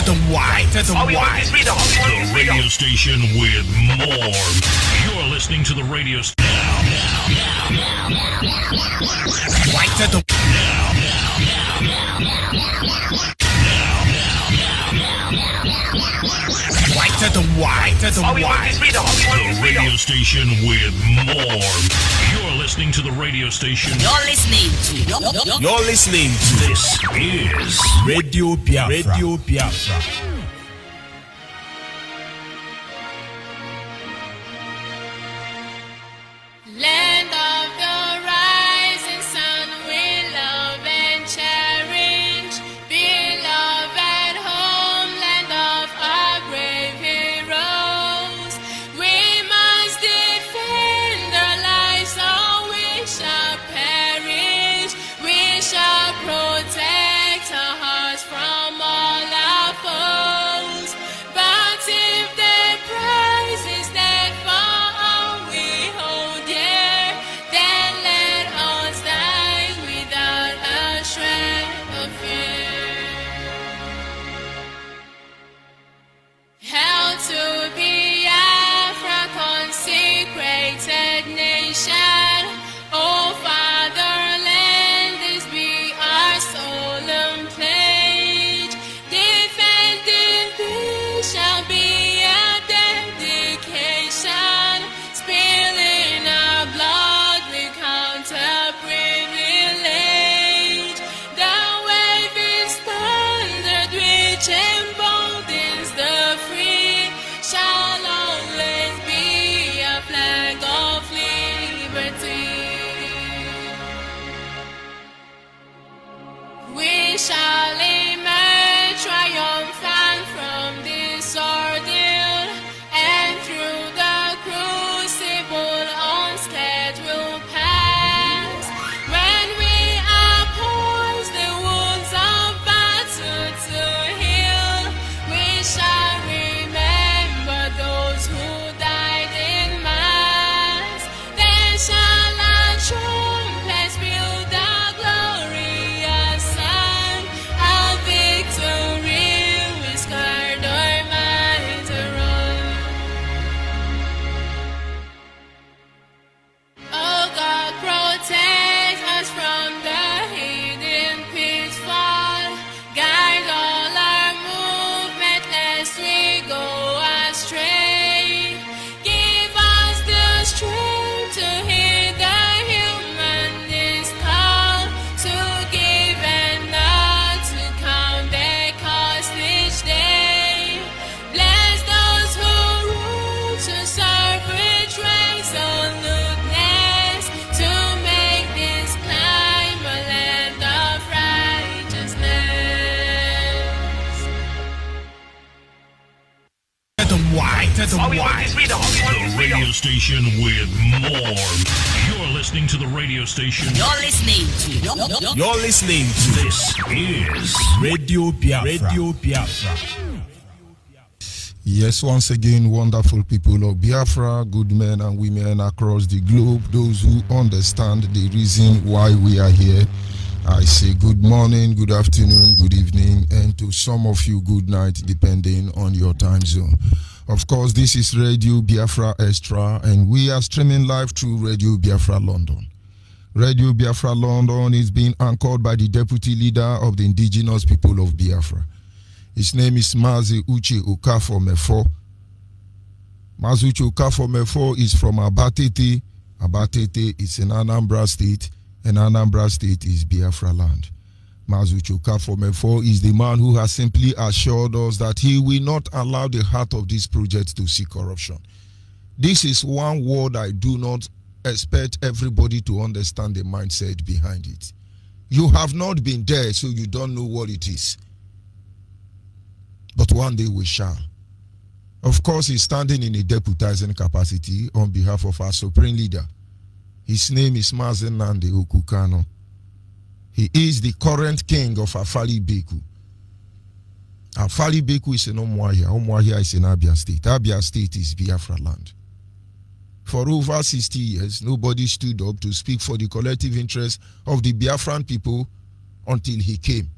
the Y, to the Y. The radio station with more. You're listening to the radio station Y to the Y to the Y, to the Y. The radio station with more. You're listening to the radio station. You're listening to This is Radio Biafra. Radio Biafra. Land of the rising sun, we love and cherish. Beloved homeland of our brave heroes. We must defend our lives or we shall perish. We shall protect our hearts from all our foes. But if the prize is that for all we hold dear, then let us die without a shred of fear. Held to be Biafra, consecrated nation. O fatherland, this be our solemn pledge. Defending this shall be a dedication. Spilling our blood, we count a privilege. The waving standard which emboldens the free shall always be a flag of liberty. We shall emerge triumphant from this ordeal, and through the crucible unscathed will pass. When we are poised the wounds of battle to heal, we shall remember those who died in mass. Then shall our trumpets build a glorious sun, a victory we scarred our minds around. Oh God, protect us from the hidden pitfall. Guide all our movement lest we go astray. Give us the strength to hear the humanist call, to give and not to count their cost each day. Bless those who rule to serve with resoluteness, to make this climb a land of righteousness. To the Y, to the Y. the radio station with more. You're listening to the radio station. You're listening to This is Radio Biafra. Radio Biafra. Yes, once again, wonderful people of Biafra, good men and women across the globe, those who understand the reason why we are here. I say good morning, good afternoon, good evening, and to some of you, good night, depending on your time zone. Of course, this is Radio Biafra Extra, and we are streaming live through Radio Biafra London. Radio Biafra London is being anchored by the Deputy Leader of the Indigenous People of Biafra. His name is Mazi Uche Okafor Mefo. Mazi Uche Okafor Mefo is from Abatete. Abatete is in Anambra State, and Anambra State is Biafra land. Mazi Uche Okafor Mefo is the man who has simply assured us that he will not allow the heart of this project to see corruption. This is one word I do not expect everybody to understand the mindset behind it. You have not been there, so you don't know what it is. But one day we shall. Of course, he's standing in a deputizing capacity on behalf of our supreme leader. His name is Mazi Nnamdi Okukano. He is the current king of Afali Beku. Afali Beku is in Umuahia. Umuahia is in Abia State. Abia State is Biafra land. For over 60 years, nobody stood up to speak for the collective interest of the Biafran people until he came.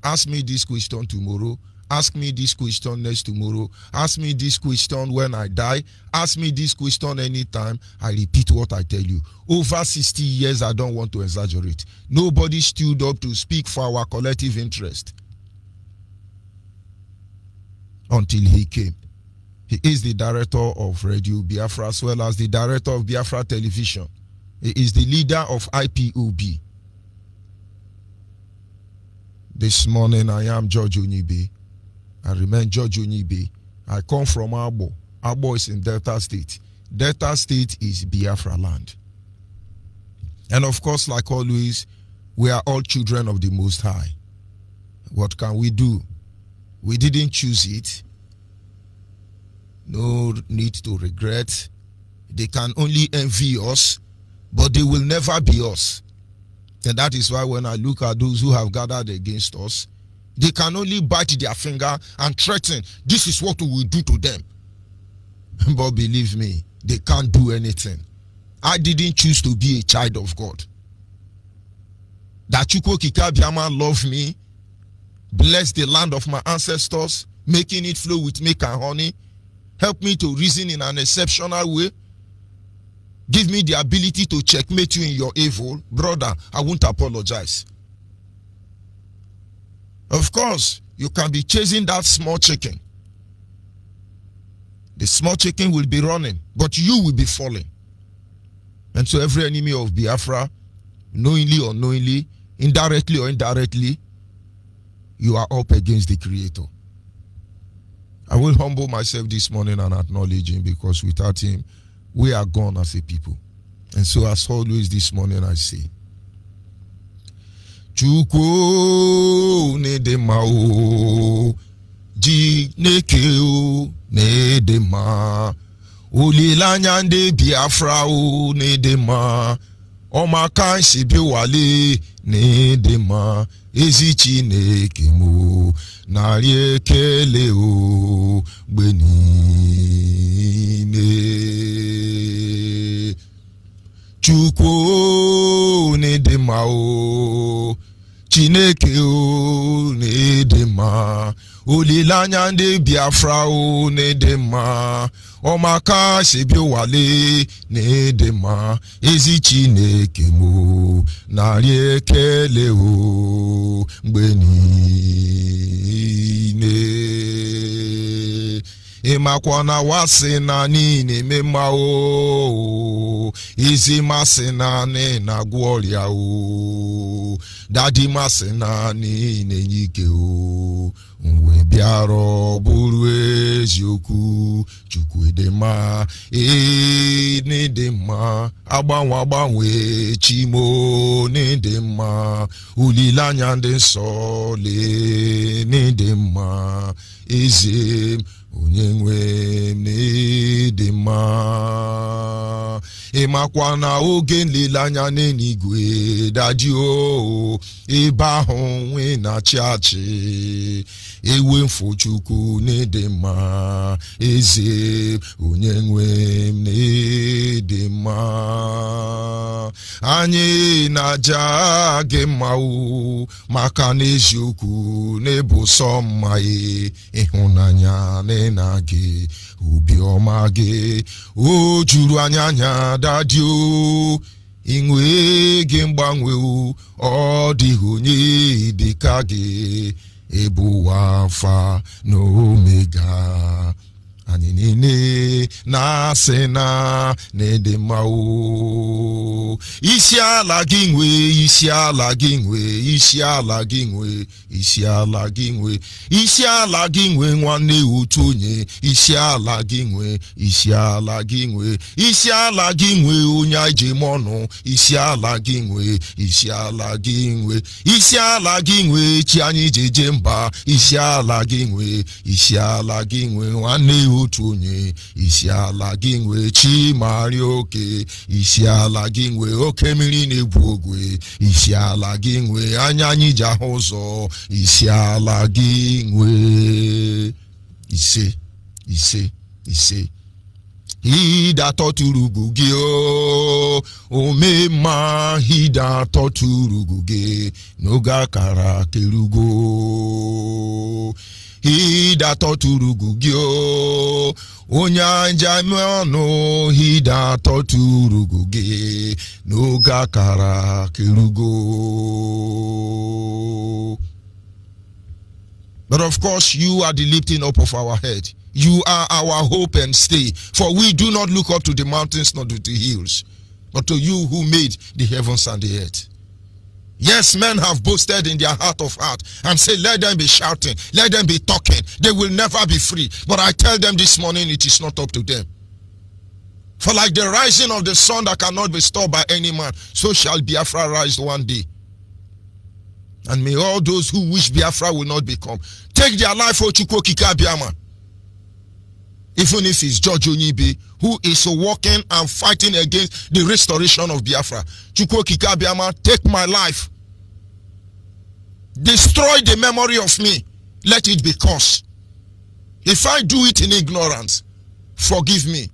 Ask me this question tomorrow, Ask me this question next tomorrow. Ask me this question when I die. Ask me this question anytime. I repeat what I tell you. Over 60 years, I don't want to exaggerate. Nobody stood up to speak for our collective interest until he came. He is the director of Radio Biafra as well as the director of Biafra Television. He is the leader of IPOB. This morning, I am George Onyibe. I remain George Onyibe. I come from Abo. Abo is in Delta State. Delta State is Biafra land. And of course, like always, we are all children of the Most High. What can we do? We didn't choose it. No need to regret. They can only envy us, but they will never be us. And that is why when I look at those who have gathered against us, they can only bite their finger and threaten, this is what we will do to them. But believe me, they can't do anything. I didn't choose to be a child of God. That Chukwu Okike Abiama loved me, bless the land of my ancestors, making it flow with milk and honey, help me to reason in an exceptional way, give me the ability to checkmate you in your evil, brother, I won't apologize. Of course, you can be chasing that small chicken. The small chicken will be running, but you will be falling. And so every enemy of Biafra, knowingly or unknowingly, indirectly or indirectly, you are up against the Creator. I will humble myself this morning and acknowledge him, because without him, we are gone as a people. And so as always this morning I say, Chukwu nedema o, Jineke o nedema, Olilanya nde Biafra o nedema, Omaka nsibiwale nedema, Ezi Chineke mo, Nari ekele o, Gbenine. Chukwu nedema o, Chineke o nedema, Olilanya nde Biafra o nedema, Omaka sebiwale nedema, Ezi Chineke mo, Nari ekele o, Gbenine. Imakwana wasina nini mema o, Izi masina na gloria o, Dadi masina nini nyike o, Nwe biaro buru eziokwu, Chukwu edema, nedema, agbanwe chimo nedema, Olilanya ndị nsọ le nedema, Ezem onye nwe nedema. Ịmakwana oge nlelanya n'eluigwe dadi o, ebe ahụ nwe na-achị achị, ewe mfụ Chukwu nedema, Eze onye nwe nedema. Anyị na-aja gị mma o, maka n'eziokwu n'ebu sọ mma ịhụnanya na gị, obiọma gị o juru anya dadi o, inwe gị mgbanwe o, ọ dịghị onye dịka gị, ebu Alfa na Omega. Anyị niile na-asị na nedema o, isi ala gị nwe, isi ala gị nwe, isi ala gị nwe, isi ala gị nwe, isi ala gị nwe nwanne otu onye, isi ala gị nwe, isi ala gị nwe, isi ala gị nwe onye ejem ọnụ, isi ala gị nwe, isi ala gị nwe, isi ala gị nwe chi anyị jeje mba, isi ala gị nwe, isi ala gị nwe nwanne otu onye, isi ala gị nwe chi mari oke, isi ala gị nwe oke mmiri na-egwu ogwe, isi ala gị nwe anya anyị ji ahụ ụzọ, isi ala gị nwe. Ise ise ise. He that torturugugi o, omema he that torturugugi, noga kara kerugo. hida toturugugio. Onyanja mono hida toturugugi. No gakara kirugo. But of course, you are the lifting up of our head. You are our hope and stay. For we do not look up to the mountains nor to the hills, but to you who made the heavens and the earth. Yes, men have boasted in their heart of heart and say, let them be shouting, let them be talking. They will never be free. But I tell them this morning, it is not up to them. For like the rising of the sun that cannot be stopped by any man, so shall Biafra rise one day. And may all those who wish Biafra will not become take their life for Chukwu Okike Abiama. Even if it's George Onyibe, who is walking and fighting against the restoration of Biafra. Chukwu Okike Abiama, take my life. Destroy the memory of me. Let it be cursed. If I do it in ignorance, forgive me.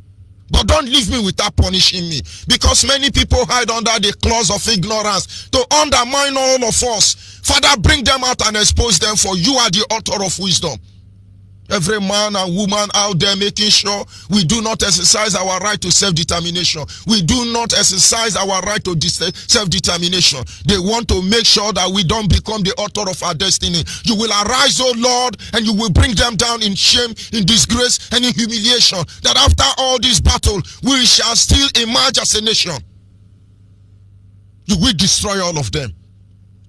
But don't leave me without punishing me. Because many people hide under the claws of ignorance to undermine all of us. Father, bring them out and expose them, for you are the author of wisdom. Every man and woman out there making sure we do not exercise our right to self-determination. We do not exercise our right to self-determination. They want to make sure that we don't become the author of our destiny. You will arise, O Lord, and you will bring them down in shame, in disgrace, and in humiliation. That after all this battle, we shall still emerge as a nation. You will destroy all of them.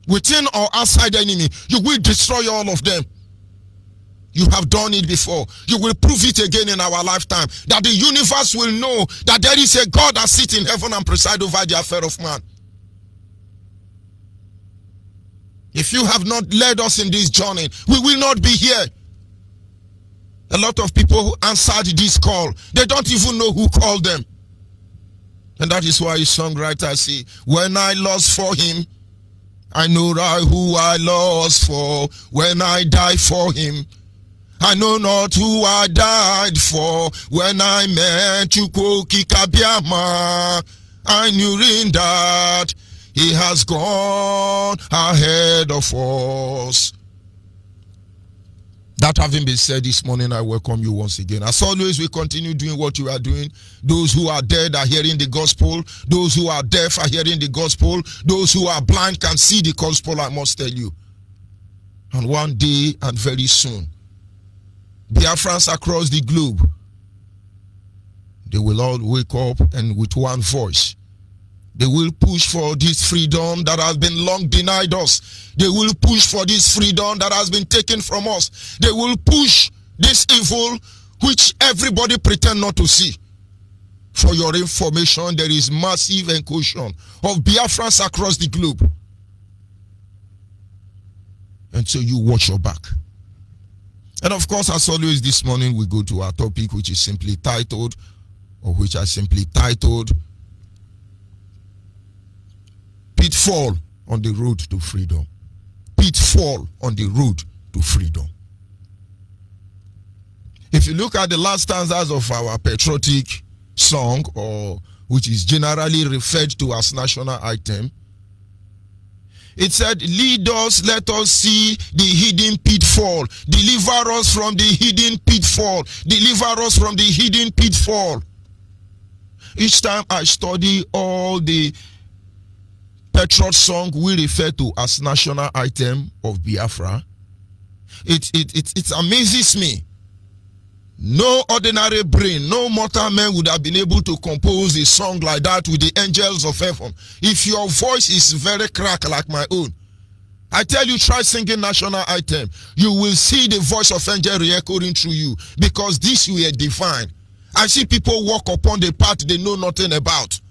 Within or outside the enemy, you will destroy all of them. You have done it before. You will prove it again in our lifetime. That the universe will know that there is a God that sits in heaven and presides over the affair of man. If you have not led us in this journey, we will not be here. A lot of people who answered this call, they don't even know who called them. And that is why his songwriter say, when I lost for him, I know who I lost for. When I die for him, I know not who I died for. When I met Chukwu Okike Abiama, I knew in that he has gone ahead of us. That having been said this morning, I welcome you once again. As always, we continue doing what you are doing. Those who are dead are hearing the gospel. Those who are deaf are hearing the gospel. Those who are blind can see the gospel, I must tell you. And one day, and very soon, Biafrans across the globe, they will all wake up and with one voice, they will push for this freedom that has been long denied us. They will push for this freedom that has been taken from us. They will push this evil which everybody pretend not to see. For your information, there is massive incursion of Biafrans across the globe. And so you watch your back. And of course, as always, this morning we go to our topic, which is simply titled, or which I simply titled, Pitfall on the Road to Freedom. Pitfall on the Road to Freedom. If you look at the last stanzas of our patriotic song, or which is generally referred to as national anthem, it said, lead us, let us see the hidden pitfall. Deliver us from the hidden pitfall. Deliver us from the hidden pitfall. Each time I study all the patriot song we refer to as national anthem of Biafra, it amazes me. No ordinary brain, no mortal man would have been able to compose a song like that with the angels of heaven. If your voice is very cracked like my own, I tell you, try singing national anthem. You will see the voice of angel re-echoing through you, because this were divine. I see people walk upon the path they know nothing about.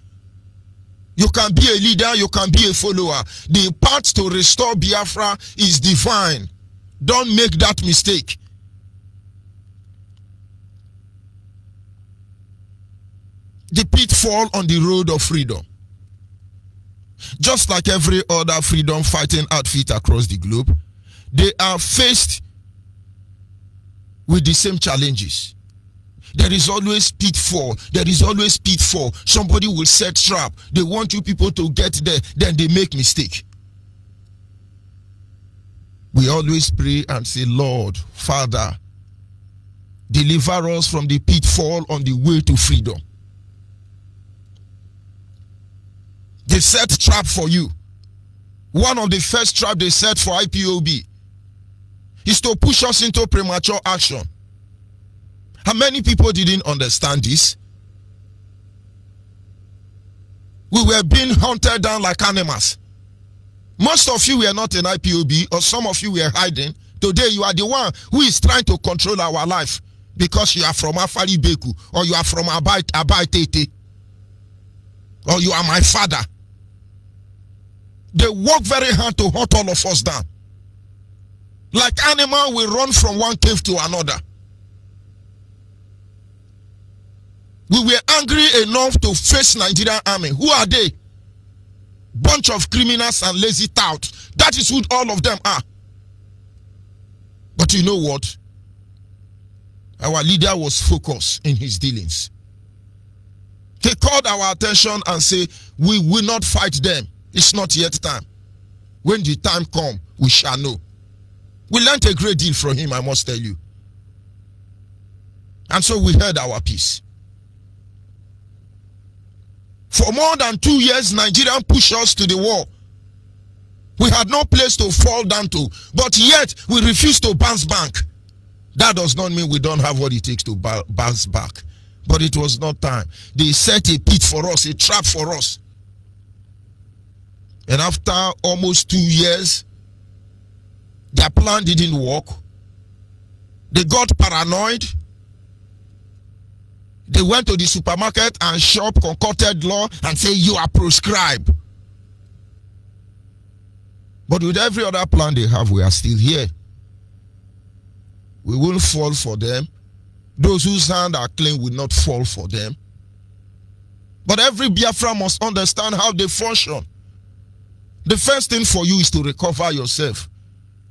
You can be a leader, you can be a follower. The path to restore Biafra is divine. Don't make that mistake. The pitfall on the road of freedom. Just like every other freedom fighting outfit across the globe, they are faced with the same challenges. There is always pitfall. There is always pitfall. Somebody will set trap. They want you people to get there, then they make mistake. we always pray and say, Lord, Father, deliver us from the pitfall on the way to freedom. They set trap for you. One of the first trap they set for IPOB is to push us into premature action. How many people didn't understand this? We were being hunted down like animals. Most of you were not in IPOB, or some of you were hiding. Today you are the one who is trying to control our life because you are from Afari Beku, or you are from Abai Tete, or you are my father. They work very hard to hunt all of us down. Like animals, we run from one cave to another. We were angry enough to face Nigerian army. Who are they? Bunch of criminals and lazy touts. That is who all of them are. But you know what? Our leader was focused in his dealings. He called our attention and said, we will not fight them. It's not yet time. When the time comes, we shall know. We learned a great deal from him, I must tell you. And so we held our peace. For more than 2 years, Nigeria pushed us to the wall. We had no place to fall down to, but yet we refused to bounce back. That does not mean we don't have what it takes to bounce back. But it was not time. They set a pit for us, a trap for us. And after almost 2 years, their plan didn't work. They got paranoid. They went to the supermarket and shop concocted law and say, you are proscribed. But with every other plan they have, we are still here. We will fall for them. Those whose hands are clean will not fall for them. But every Biafra must understand how they function. The first thing for you is to recover yourself.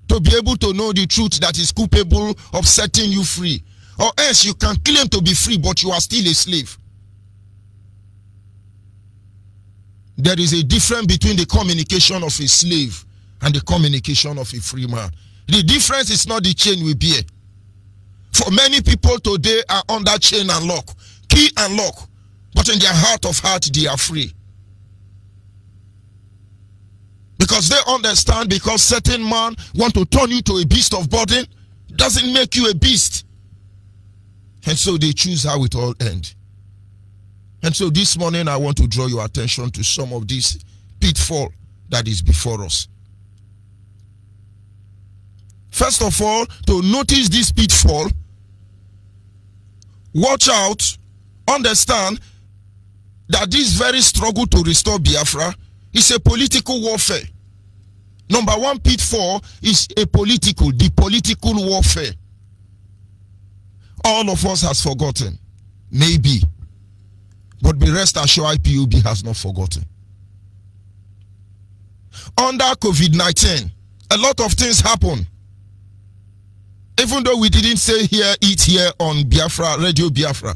To be able to know the truth that is capable of setting you free. Or else you can claim to be free, but you are still a slave. There is a difference between the communication of a slave and the communication of a free man. The difference is not the chain we bear. For many people today are under chain and lock, key and lock, but in their heart of heart they are free. Because they understand, because certain man want to turn you to a beast of burden, doesn't make you a beast. And so they choose how it all ends. And so this morning I want to draw your attention to some of this pitfall that is before us. First of all, to notice this pitfall, watch out, understand that this very struggle to restore Biafra is a political warfare. Number one pitfall is the political warfare. All of us has forgotten. Maybe. But be rest assured, IPOB has not forgotten. Under COVID-19, a lot of things happen. Even though we didn't say it here on Biafra, Radio Biafra.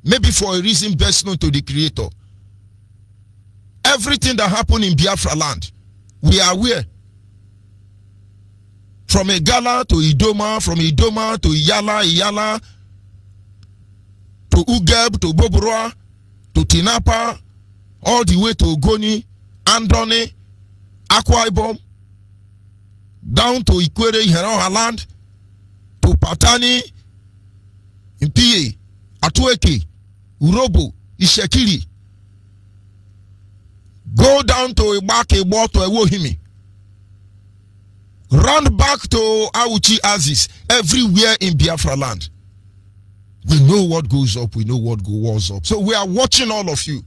Maybe for a reason best known to the Creator. Everything that happened in Biafra land, we are aware. From Igala to Idoma, from Idoma to Iyala to Ugeb, to Bobroa, to Tinapa, all the way to Ogoni, Andoni, Akwa Ibom, down to Ikwere, Iheraoha land, to Patani, Impie, Atueke, Urobo, Ishekiri. Go down to Ibake, to Ewohimi. Run back to Auchi Aziz, everywhere in Biafra land. We know what goes up, we know what goes up. So we are watching all of you.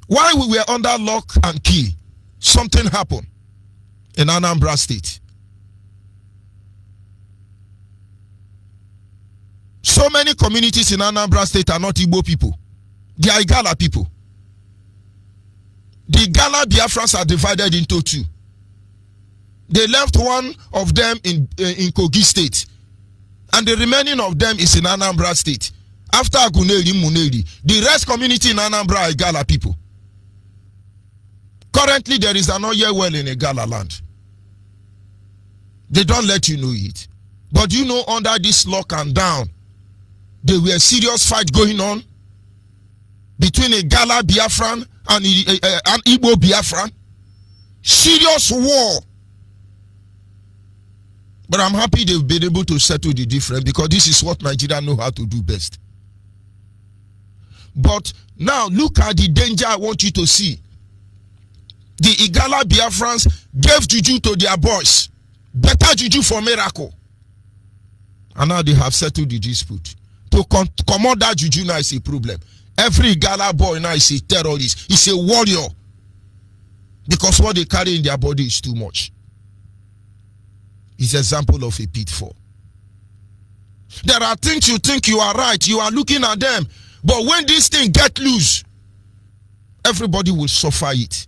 While we were under lock and key, something happened in Anambra State. So many communities in Anambra State are not Igbo people. They are Igala people. The Igala Biafrans are divided into two. They left one of them in Kogi State. And the remaining of them is in Anambra State. After Aguneri, Muneri. The rest community in Anambra are Igala people. Currently, there is an oil well in Igala land. They don't let you know it. But you know, under this lock and down, there were serious fight going on between a Gala Biafran and an Igbo Biafran. Serious war. But I'm happy they've been able to settle the difference, because this is what Nigeria know how to do best. But now look at the danger I want you to see. The Igala Biafrans gave juju to their boys. Better juju for miracle. And now they have settled the dispute. To come out that juju now is a problem. Every Igala boy now is a terrorist. He's a warrior. Because what they carry in their body is too much. It's an example of a pitfall. There are things you think you are right. You are looking at them. But when this thing get loose, everybody will suffer it.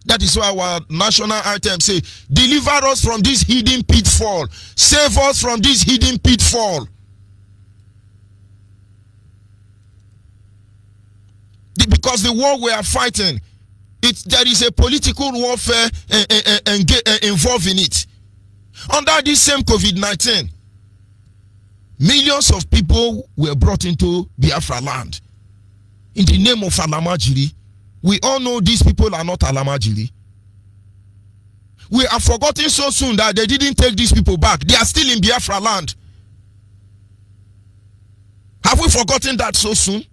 That is why our national anthem say, deliver us from this hidden pitfall. Save us from this hidden pitfall. Because the war we are fighting, there is a political warfare involved in it. Under this same COVID-19, millions of people were brought into Biafra land in the name of Alamajiri. We all know these people are not Alamajiri. We are forgotten so soon that they didn't take these people back. They are still in Biafra land. Have we forgotten that so soon?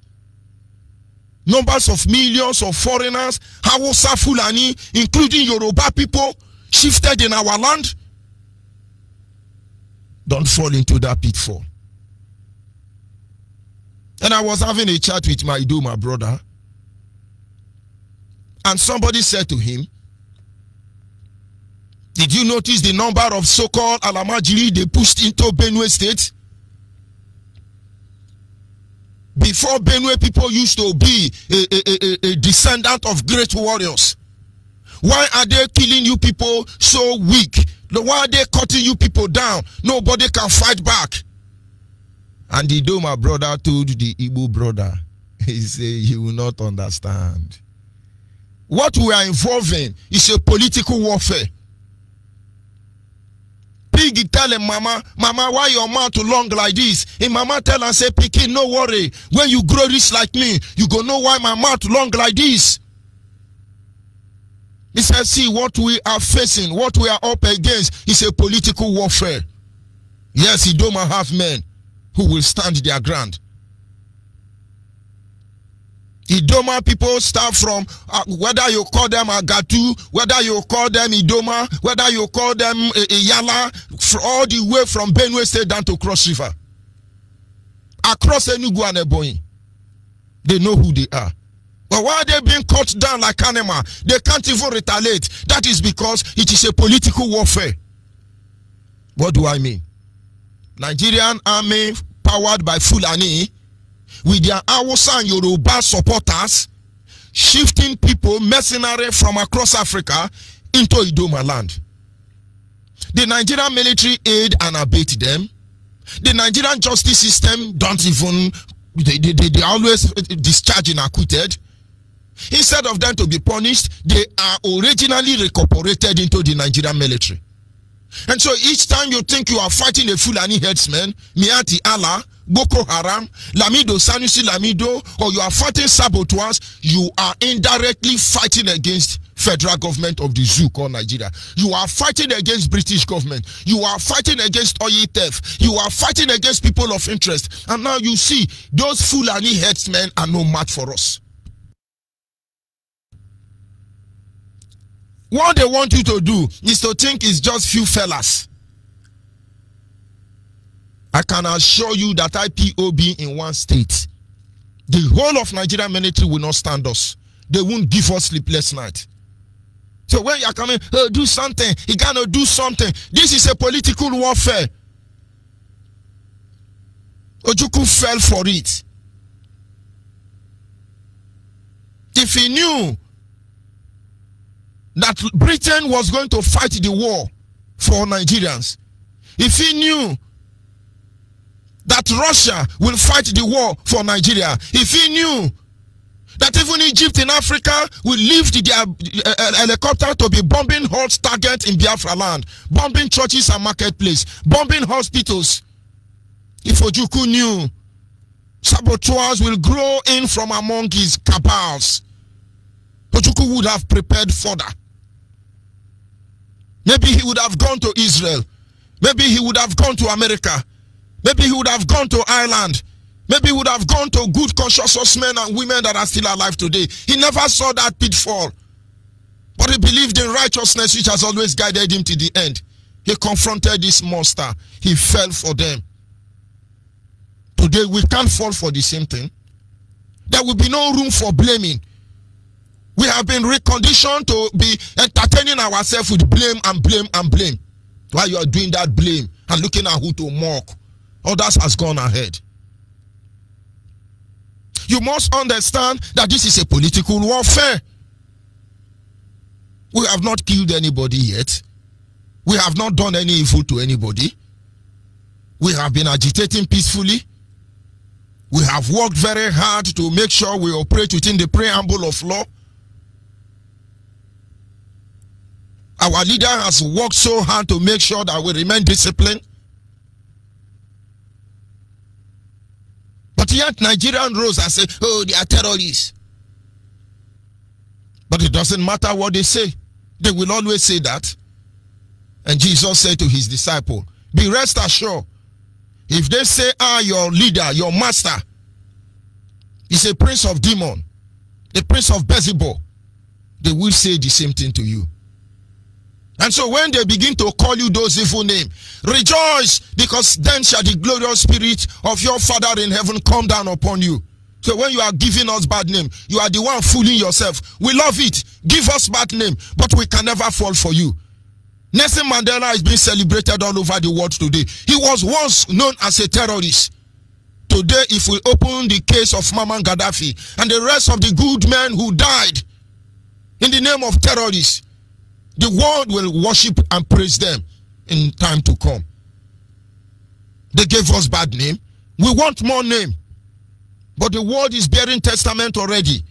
Numbers of millions of foreigners, Hausa, Fulani, including Yoruba people, shifted in our land. Don't fall into that pitfall. And I was having a chat with my Idoma brother, and somebody said to him, did you notice the number of so-called Alamajiri they pushed into Benue State? Before Benue, people used to be a descendant of great warriors. Why are they killing you people so weak? Why are they cutting you people down? Nobody can fight back. And the Idoma brother told the Igbo brother, he said, you will not understand. What we are involved in is a political warfare. Pig tell him, Mama, why your mouth long like this? And Mama tell and say, Pikin, no worry. When you grow rich like me, you go know why my mouth long like this. He says, see, what we are facing, what we are up against is a political warfare. Yes, Idoma have men who will stand their ground. Idoma people start from whether you call them Agatu, whether you call them Idoma, whether you call them Iyala, all the way from Benue State down to Cross River. Across Enugu and Ebonyi. They know who they are. But why are they being cut down like animal? They can't even retaliate. That is because it is a political warfare. What do I mean? Nigerian army powered by Fulani with their Hausa and Yoruba supporters shifting people, mercenary from across Africa into Idoma land. The Nigerian military aid and abet them. The Nigerian justice system don't even, they always discharge and acquitted. Instead of them to be punished, they are originally recuperated into the Nigerian military. And so each time you think you are fighting a Fulani headsman, Miati Allah, Boko Haram, Lamido, Sanusi Lamido, or you are fighting saboteurs, you are indirectly fighting against federal government of the zoo called Nigeria. You are fighting against British government. You are fighting against oil theft. You are fighting against people of interest. And now you see, those Fulani headsmen are no match for us. What they want you to do is to think it's just few fellas. I can assure you that IPOB in one state, the whole of Nigerian military will not stand us. They won't give us sleepless night. So when you are coming, oh, do something, you gotta do something. This is a political warfare. Ojukwu fell for it. If he knew that Britain was going to fight the war for Nigerians, if he knew that Russia will fight the war for Nigeria, if he knew That even Egypt in Africa will lift their helicopter to be bombing hot targets in Biafra land, bombing churches and marketplace, bombing hospitals. If Ojukwu knew, saboteurs will grow in from among his cabals, Ojukwu would have prepared further. Maybe he would have gone to Israel. Maybe he would have gone to America. Maybe he would have gone to Ireland. Maybe he would have gone to good conscious men and women that are still alive today. He never saw that pitfall. But he believed in righteousness, which has always guided him to the end. He confronted this monster. He fell for them. Today we can't fall for the same thing. There will be no room for blaming. We have been reconditioned to be entertaining ourselves with blame and blame and blame. While you are doing that blame and looking at who to mock, others has gone ahead. You must understand that this is a political warfare. We have not killed anybody yet. We have not done any evil to anybody. We have been agitating peacefully. We have worked very hard to make sure we operate within the preamble of law. Our leader has worked so hard to make sure that we remain disciplined. But yet Nigerian rose and say, oh, they are terrorists. But it doesn't matter what they say. They will always say that. And Jesus said to his disciple, be rest assured, if they say, your leader, your master, is a prince of demon, the prince of Beelzebub, they will say the same thing to you. And so when they begin to call you those evil names, rejoice, because then shall the glorious spirit of your Father in heaven come down upon you. So when you are giving us bad name, you are the one fooling yourself. We love it. Give us bad name, but we can never fall for you. Nelson Mandela is being celebrated all over the world today. He was once known as a terrorist. Today, if we open the case of Muammar Gaddafi and the rest of the good men who died in the name of terrorists, the world will worship and praise them in time to come. They gave us bad name. We want more name. But the world is bearing testament already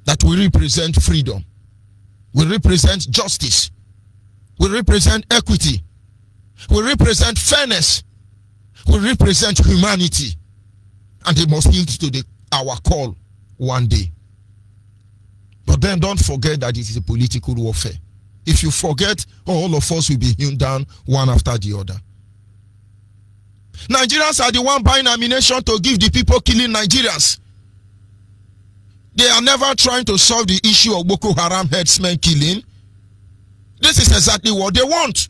that we represent freedom. We represent justice. We represent equity. We represent fairness. We represent humanity. And they must yield to our call one day. But then don't forget that it is a political warfare. If you forget, all of us will be hewn down one after the other. Nigerians are the one buying ammunition to give the people killing Nigerians. They are never trying to solve the issue of Boko Haram headsmen killing. This is exactly what they want.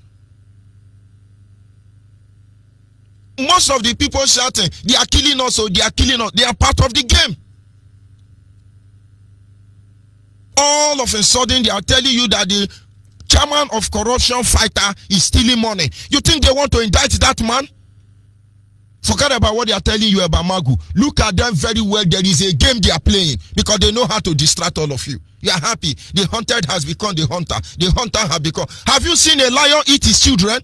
Most of the people shouting, they are killing us, or they are killing us. They are part of the game. All of a sudden, they are telling you that the chairman of corruption fighter is stealing money. You think they want to indict that man? Forget about what they are telling you about Magu. Look at them very well. There is a game they are playing because they know how to distract all of you. You are happy. The hunted has become the hunter. The hunter has become. Have you seen a lion eat his children?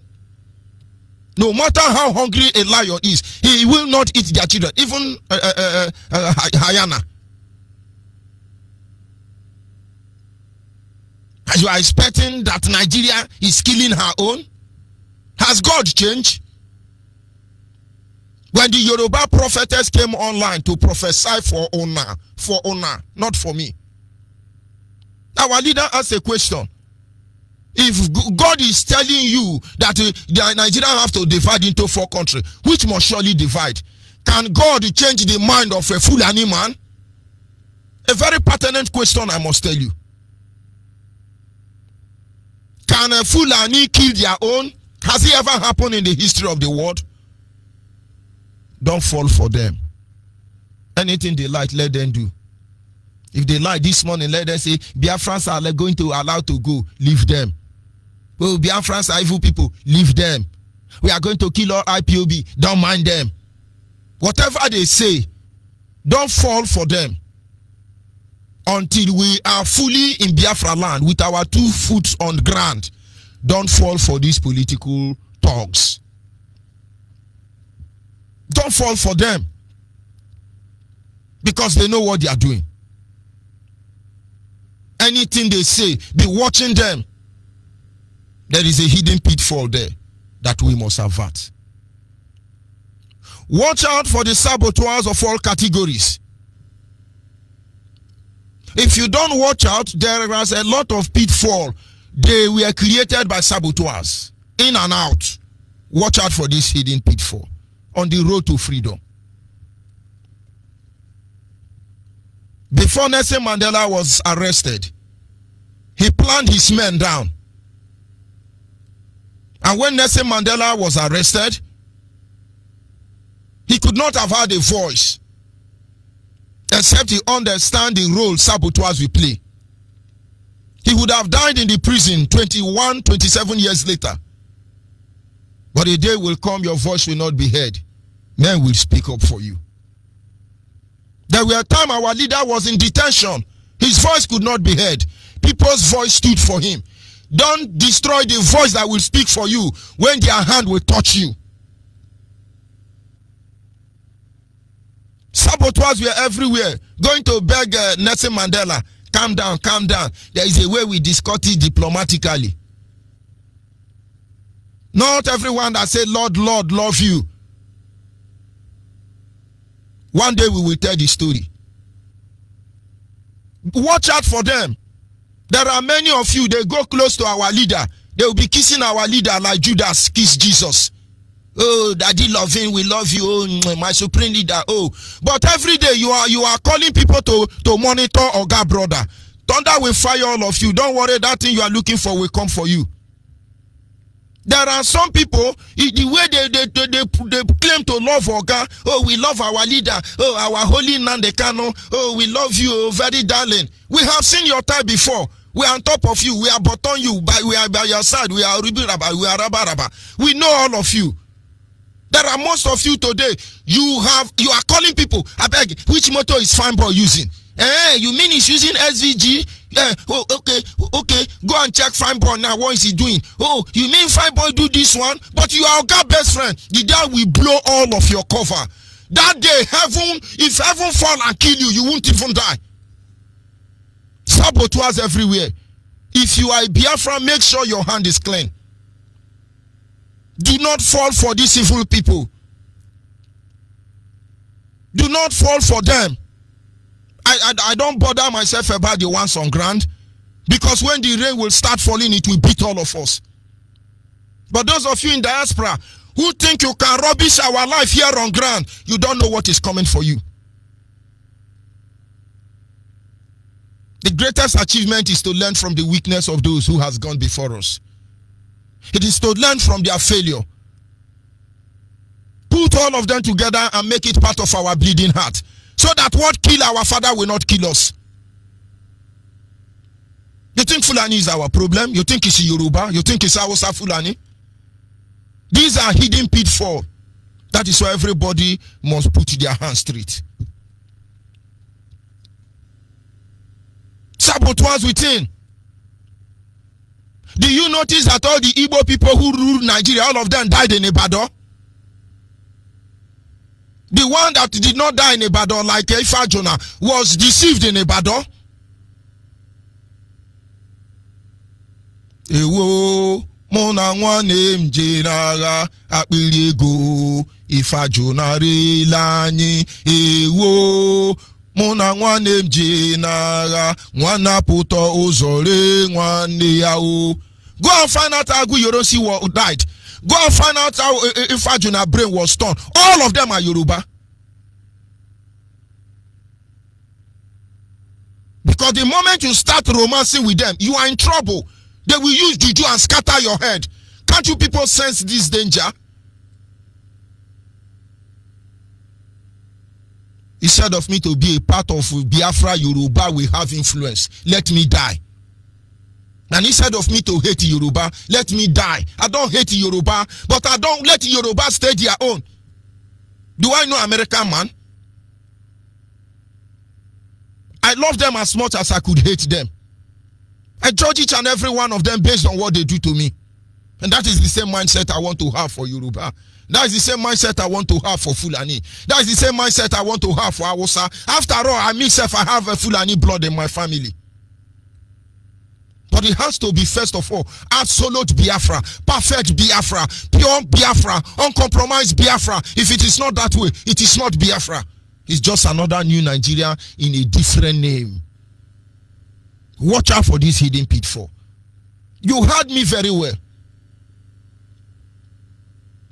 No matter how hungry a lion is, he will not eat their children. Even hyena. As you are expecting that Nigeria is killing her own? Has God changed? When the Yoruba prophetess came online to prophesy for Ona, not for me. Our leader asked a question. If God is telling you that Nigeria have to divide into 4 countries, which must surely divide, can God change the mind of a Fulani man? A very pertinent question, I must tell you. Can a Fulani kill their own? Has it ever happened in the history of the world? Don't fall for them. Anything they like, let them do. If they like this morning, let them say, Biafrans are going to allow to go. Leave them. Well, Biafrans are evil people. Leave them. We are going to kill all IPOB. Don't mind them. Whatever they say, don't fall for them. Until we are fully in Biafra land with our 2 foot on ground, don't fall for these political talks. Don't fall for them. Because they know what they are doing. Anything they say, be watching them. There is a hidden pitfall there that we must avert. Watch out for the saboteurs of all categories. If you don't watch out, there is a lot of pitfall. They were created by saboteurs. In and out. Watch out for this hidden pitfall on the road to freedom. Before Nelson Mandela was arrested, he planned his men down. And when Nelson Mandela was arrested, he could not have had a voice except he understand the role saboteurs will play. He would have died in the prison 21, 27 years later. But a day will come, your voice will not be heard. Men will speak up for you. There were times our leader was in detention. His voice could not be heard. People's voice stood for him. Don't destroy the voice that will speak for you when their hand will touch you. Saboteurs were everywhere, going to beg Nelson Mandela, calm down, calm down. There is a way we discuss it diplomatically. Not everyone that said, Lord, Lord, love you. One day we will tell the story. Watch out for them. There are many of you, they go close to our leader. They will be kissing our leader like Judas kissed Jesus. Oh, daddy loving, we love you. Oh, my supreme leader. Oh, but every day you are calling people to monitor Oga brother. Thunder will fire all of you. Don't worry, that thing you are looking for will come for you. There are some people, the way they claim to love Oga. Oh, we love our leader. Oh, our holy Nnamdi Kanu. Oh, we love you, oh, very darling. We have seen your type before. We are on top of you. We are button you. We are by your side. We are Rubi Rabba. We are Rabba Rabba. We know all of you. There are most of you today. You are calling people. I beg, which motor is Fine Boy using? You mean he's using SVG? Oh, okay. Go and check Fine Boy now. What is he doing? Oh, you mean Fine Boy do this one? But you are our best friend. The day will blow all of your cover. That day, if heaven fall and kill you, you won't even die. Saboteurs everywhere. If you are a Biafra, make sure your hand is clean. Do not fall for these evil people. Do not fall for them. I don't bother myself about the ones on ground, because when the rain will start falling, it will beat all of us. But those of you in diaspora who think you can rubbish our life here on ground, you don't know what is coming for you. The greatest achievement is to learn from the weakness of those who has gone before us. It is to learn from their failure. Put all of them together and make it part of our bleeding heart, so that what kill our father will not kill us. You think Fulani is our problem? You think it's Yoruba? You think it's Hausa Fulani? These are hidden pitfalls. That is why everybody must put their hands straight. Saboteurs within. Do you notice that all the Igbo people who ruled Nigeria, all of them died in Ibadan? The one that did not die in Ibadan, like Ifa Jonah, was deceived in Ibadan. Ewo mona nwane mjeraga akpiriego Ifa Jonah relani. Ewo mona nwane mjeraga nwana puto ozore nwane yao. Go and find out how Yorosi died. Go and find out how Ifa Jonah brain was torn. All of them are Yoruba. Because the moment you start romancing with them, you are in trouble. They will use juju and scatter your head. Can't you people sense this danger? Instead of me to be a part of Biafra Yoruba, we have influence. Let me die. And instead of me to hate Yoruba, let me die. I don't hate Yoruba, but I don't let Yoruba stay their own. Do I know American man? I love them as much as I could hate them. I judge each and every one of them based on what they do to me. And that is the same mindset I want to have for Yoruba. That is the same mindset I want to have for Fulani. That is the same mindset I want to have for Hausa. After all, I myself, I have a Fulani blood in my family. But it has to be, first of all, absolute Biafra, perfect Biafra, pure Biafra, uncompromised Biafra. If it is not that way, it is not Biafra. It's just another new Nigeria in a different name. Watch out for this hidden pitfall. You heard me very well.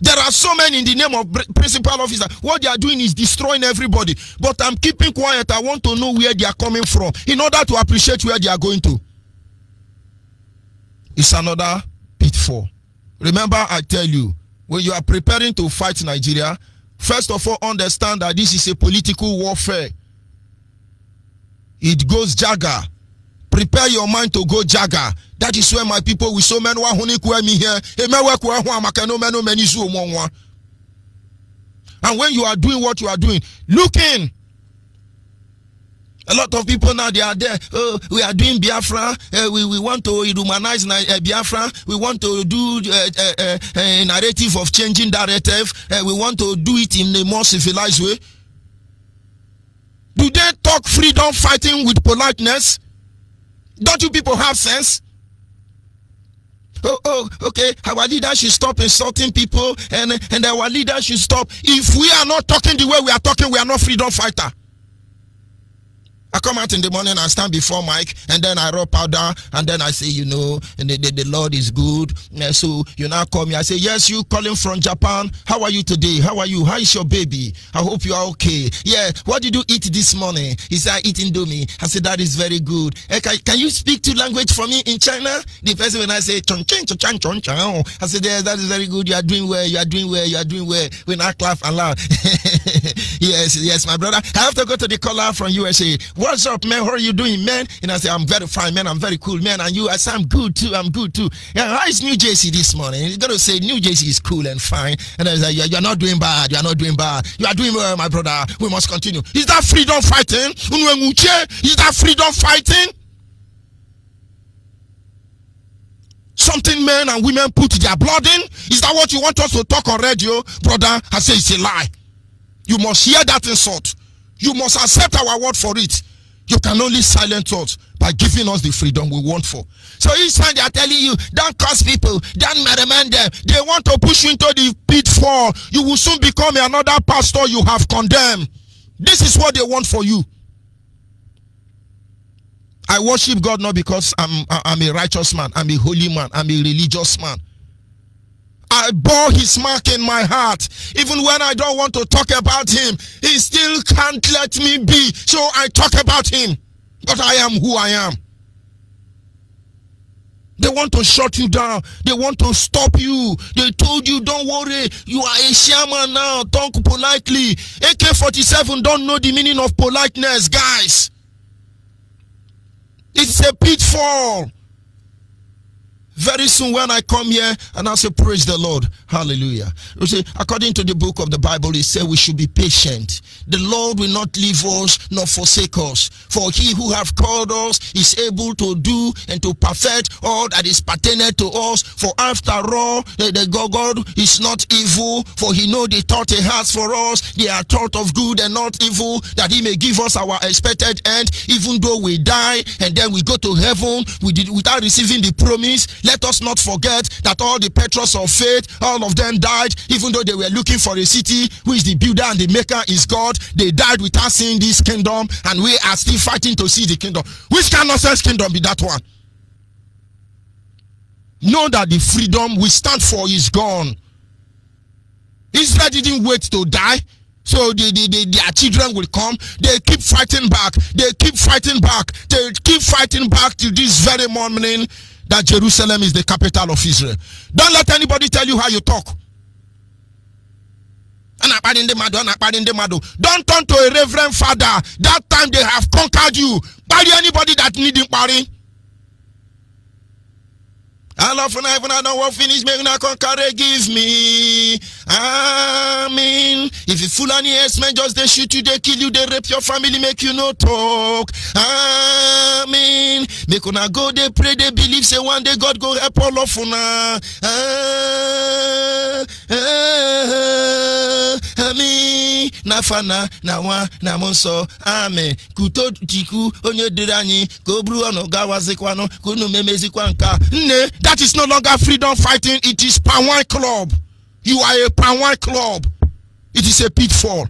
There are so many in the name of principal officer. What they are doing is destroying everybody. But I'm keeping quiet. I want to know where they are coming from in order to appreciate where they are going to. It's another pitfall. Remember, I tell you, when you are preparing to fight Nigeria, first of all, understand that this is a political warfare. It goes Jagger. Prepare your mind to go Jagger. That is where my people with so many me here. And when you are doing what you are doing, look in. A lot of people now, they are there. Oh, we are doing Biafra. We want to humanize Biafra. We want to do a narrative of changing narrative. We want to do it in a more civilized way. Do they talk freedom fighting with politeness? Don't you people have sense? Oh, okay. Our leaders should stop insulting people, and our leaders should stop. If we are not talking the way we are talking, we are not freedom fighter. I come out in the morning and stand before Mike, and then I rub powder, and then I say, you know, the Lord is good. So you now call me. I say, yes, you calling from Japan. How are you today? How are you? How is your baby? I hope you are okay. Yeah, what did you eat this morning? He said, I eat Indomie. I said, that is very good. Can you speak two languages for me in China? The person when I say, I said, yeah, that is very good. You are doing well. You are doing well. You are doing well. When I clap and laugh. Yes, my brother. I have to go to the caller from USA. What's up, man? How are you doing, man? And I say, I'm very fine, man. I'm very cool, man. And you? I say, I'm good too. I'm good too. Yeah, how is New Jersey this morning? He's gonna say New Jersey is cool and fine. And I say, you're not doing bad. You're not doing bad. You are doing well, my brother. We must continue. Is that freedom fighting? Is that freedom fighting? Something men and women put their blood in? Is that what you want us to talk on radio, brother? I say it's a lie. You must hear that insult. You must accept our word for it. You can only silence us by giving us the freedom we want for. So each time they are telling you, don't curse people, don't merriment them, they want to push you into the pitfall. You will soon become another pastor you have condemned. This is what they want for you. I worship God not because I'm a righteous man, I'm a holy man, I'm a religious man. I bore his mark in my heart. Even when I don't want to talk about him, he still can't let me be. So I talk about him. But I am who I am. They want to shut you down. They want to stop you. They told you, don't worry. You are a shaman now. Talk politely. AK-47 don't know the meaning of politeness, guys. It's a pitfall. Very soon when I come here and I say, praise the Lord, hallelujah. You see, according to the book of the Bible, it says we should be patient. The Lord will not leave us nor forsake us. For he who have called us is able to do and to perfect all that is pertinent to us. For after all, the God is not evil, for he know the thought he has for us. They are thought of good and not evil, that he may give us our expected end, even though we die and then we go to heaven without receiving the promise. Let us not forget that all the patriots of faith, all of them died, even though they were looking for a city which the builder and the maker is God. They died without seeing this kingdom, and we are still fighting to see the kingdom. Which kind of sense kingdom be that one? Know that the freedom we stand for is gone. Israel didn't wait to die, so their children will come. They keep fighting back. They keep fighting back. They keep fighting back to this very morning that Jerusalem is the capital of Israel. Don't let anybody tell you how you talk. Don't turn to a reverend father. That time they have conquered you. Bury anybody that need him, bury. I love when I don't want finish, make na conquer, give me. Amen. If you fool any men, just they shoot you, they kill you, they rape your family, make you no talk. Amen. Make una go, they pray, they believe, say one day God go help all of una. Amen. Nafana, nawa, namonso, amen. Kuto tiku, onye dirani, kobru ano gawazikwano, kunu memezikwanka. Ne, that is no longer freedom fighting, it is Pawai Club. You are a Pawai Club. It is a pitfall.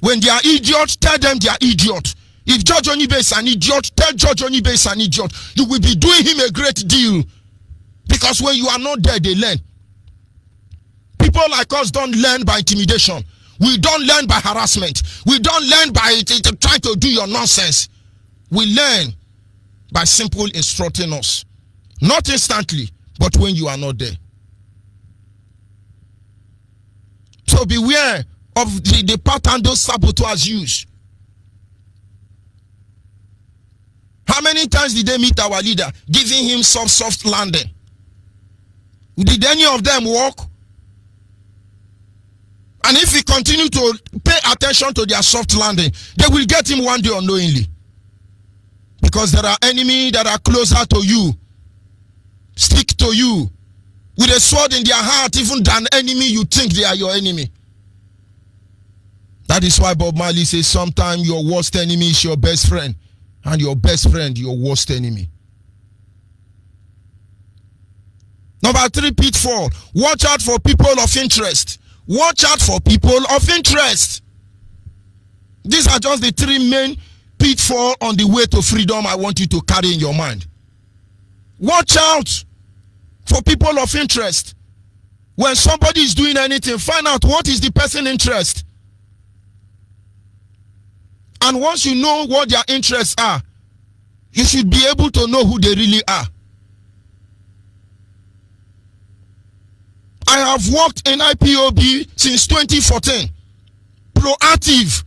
When they are idiots, tell them they are idiots. If George Onibe is an idiot, tell George Onibe is an idiot. You will be doing him a great deal. Because when you are not there, they learn. People like us don't learn by intimidation. We don't learn by harassment. We don't learn by trying to do your nonsense. We learn by simple instructing us. Not instantly, but when you are not there. So beware of the pattern those saboteurs use. How many times did they meet our leader, giving him soft landing? Did any of them walk? And if we continue to pay attention to their soft landing, they will get him one day unknowingly. Because there are enemies that are closer to you, stick to you, with a sword in their heart, even than enemy you think they are your enemy. That is why Bob Marley says sometimes your worst enemy is your best friend, and your best friend your worst enemy. Number 3 pitfall. Watch out for people of interest. Watch out for people of interest. These are just the 3 main pitfalls on the way to freedom I want you to carry in your mind. Watch out for people of interest. When somebody is doing anything, find out what is the person's interest. And once you know what their interests are, you should be able to know who they really are. I have worked in IPOB since 2014. Proactive.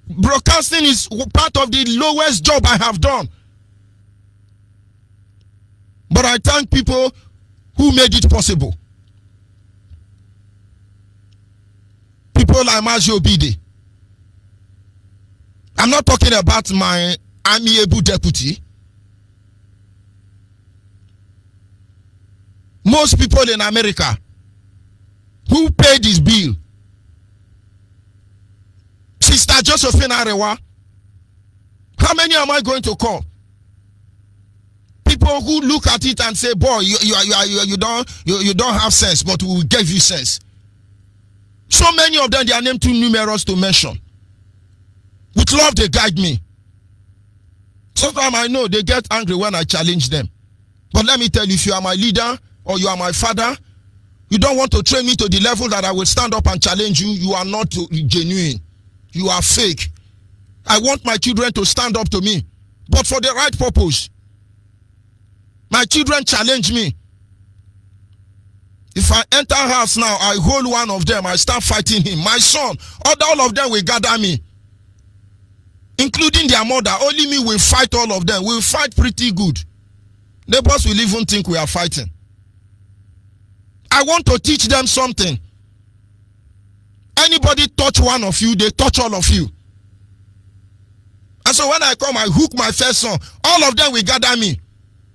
Broadcasting is part of the lowest job I have done. But I thank people who made it possible. People like Maji Obide. I'm not talking about my amiable deputy. Most people in America who paid his bill. Sister Josephine Arewa. How many am I going to call? People who look at it and say, boy, you don't have sense, but we will give you sense. So many of them, they are named too numerous to mention. With love, they guide me. Sometimes I know they get angry when I challenge them. But let me tell you, if you are my leader or you are my father, you don't want to train me to the level that I will stand up and challenge you. You are not genuine. You are fake. I want my children to stand up to me, but for the right purpose. My children challenge me. If I enter house now, I hold one of them, I start fighting him. My son, all of them will gather me, including their mother. Only me will fight all of them. We'll fight pretty good. Neighbors will even think we are fighting. I want to teach them something. Anybody touch one of you, they touch all of you. And so when I come, I hook my first son. All of them will gather me.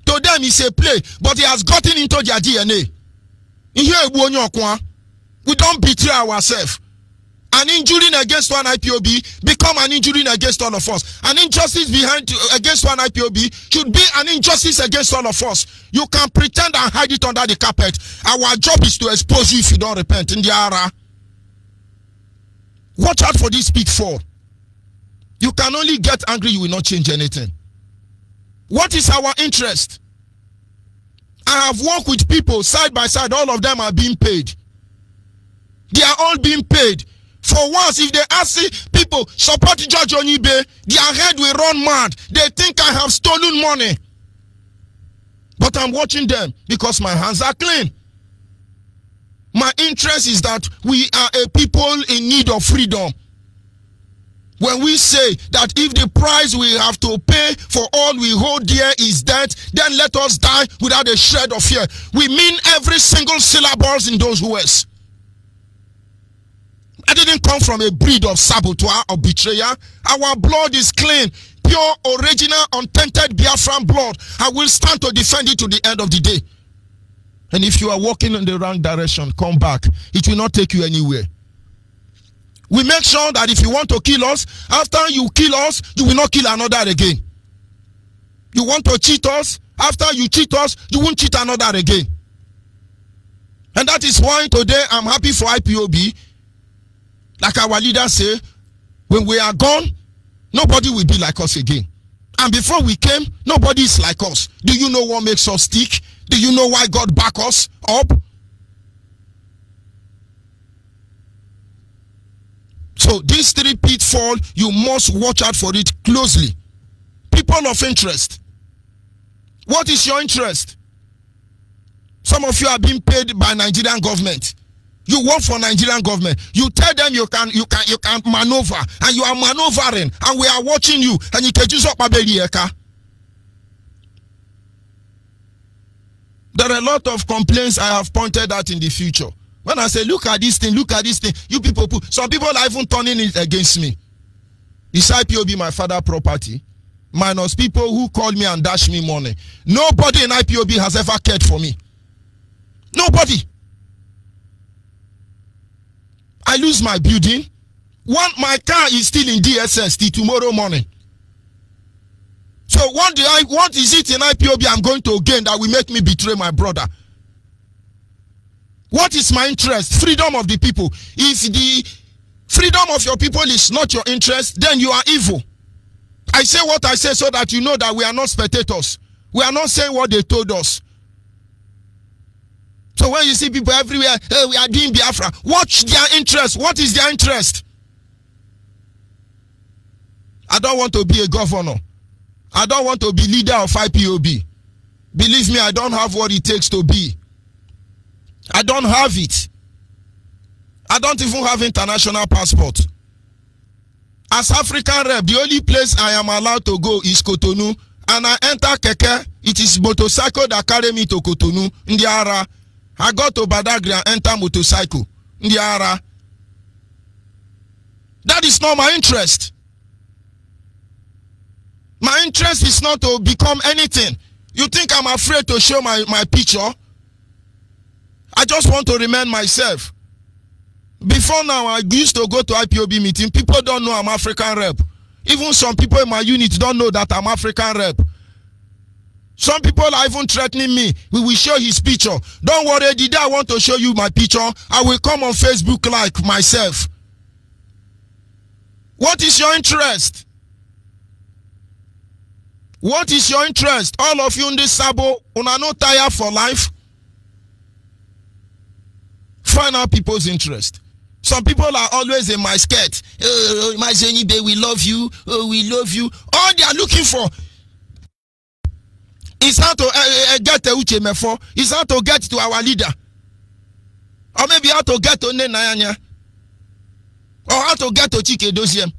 To them, it's a play, but he has gotten into their DNA. We don't betray ourselves. An injury against one IPOB become an injury against all of us. An injustice against one IPOB should be an injustice against all of us. You can pretend and hide it under the carpet. Our job is to expose you if you don't repent. Watch out for this pitfall. You can only get angry, you will not change anything. What is our interest? I have worked with people side by side, all of them are being paid. They are all being paid. For once, if they ask people, support George Onibe, their head will run mad. They think I have stolen money. But I'm watching them because my hands are clean. My interest is that we are a people in need of freedom. When we say that if the price we have to pay for all we hold dear is death, then let us die without a shred of fear. We mean every single syllables in those words. I didn't come from a breed of saboteur or betrayer. Our blood is clean, pure, original, untainted Biafran blood. I will stand to defend it to the end of the day. And if you are walking in the wrong direction, come back. It will not take you anywhere. We make sure that if you want to kill us, after you kill us, you will not kill another again. You want to cheat us, after you cheat us, you won't cheat another again. And that is why today I'm happy for IPOB. Like our leaders say, when we are gone, nobody will be like us again. And before we came, nobody is like us. Do you know what makes us stick? Do you know why God back us up? So this 3 pitfall, you must watch out for it closely. People of interest. What is your interest? Some of you are being paid by Nigerian government. You work for Nigerian government. You tell them you can maneuver, and you are maneuvering, and we are watching you, and you can use up a. There are a lot of complaints I have pointed out in the future. When I say, look at this thing, you people, some people are even turning it against me. Is IPOB my father property? Minus people who call me and dash me money. Nobody in IPOB has ever cared for me. Nobody. I lose my building. My car is still in DSS till tomorrow morning. So what is it in IPOB I'm going to gain that will make me betray my brother? What is my interest? Freedom of the people. If the freedom of your people is not your interest, then you are evil. I say what I say so that you know that we are not spectators. We are not saying what they told us. So when you see people everywhere, hey, we are doing Biafra, watch their interest. What is their interest? I don't want to be a governor. I don't want to be leader of IPOB. Believe me, I don't have what it takes to be. I don't have it. I don't even have international passport. As African rep, the only place I am allowed to go is Cotonou, and I enter Keke. It is motorcycle that carry me to Cotonou. Ndiara. I go to Badagry and enter motorcycle. Ndiara. That is not my interest. My interest is not to become anything. You think I'm afraid to show my picture? I just want to remain myself. Before now, I used to go to IPOB meeting. People don't know I'm African rep. Even some people in my unit don't know that I'm African rep. Some people are even threatening me. We will show his picture. Don't worry, the day I want to show you my picture, I will come on Facebook like myself. What is your interest? What is your interest? All of you in this sabo, una no tire for life. Find out people's interest. Some people are always in my skirt. Oh, my Zenibe, we love you. Oh, we love you. All they are looking for is how to get to Uche Mefo. Is how to get to our leader. Or maybe how to get to Nenayanya. Or how to get to Chike Dosiem.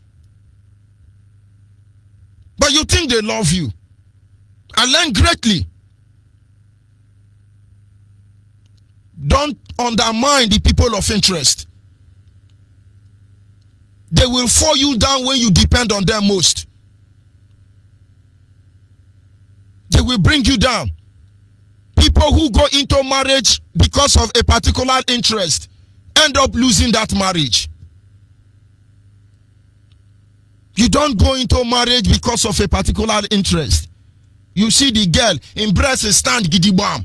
But you think they love you. I learned greatly. Don't undermine the people of interest. They will fall you down when you depend on them most. They will bring you down. People who go into marriage because of a particular interest end up losing that marriage. You don't go into marriage because of a particular interest. You see the girl in breast stand gidibam.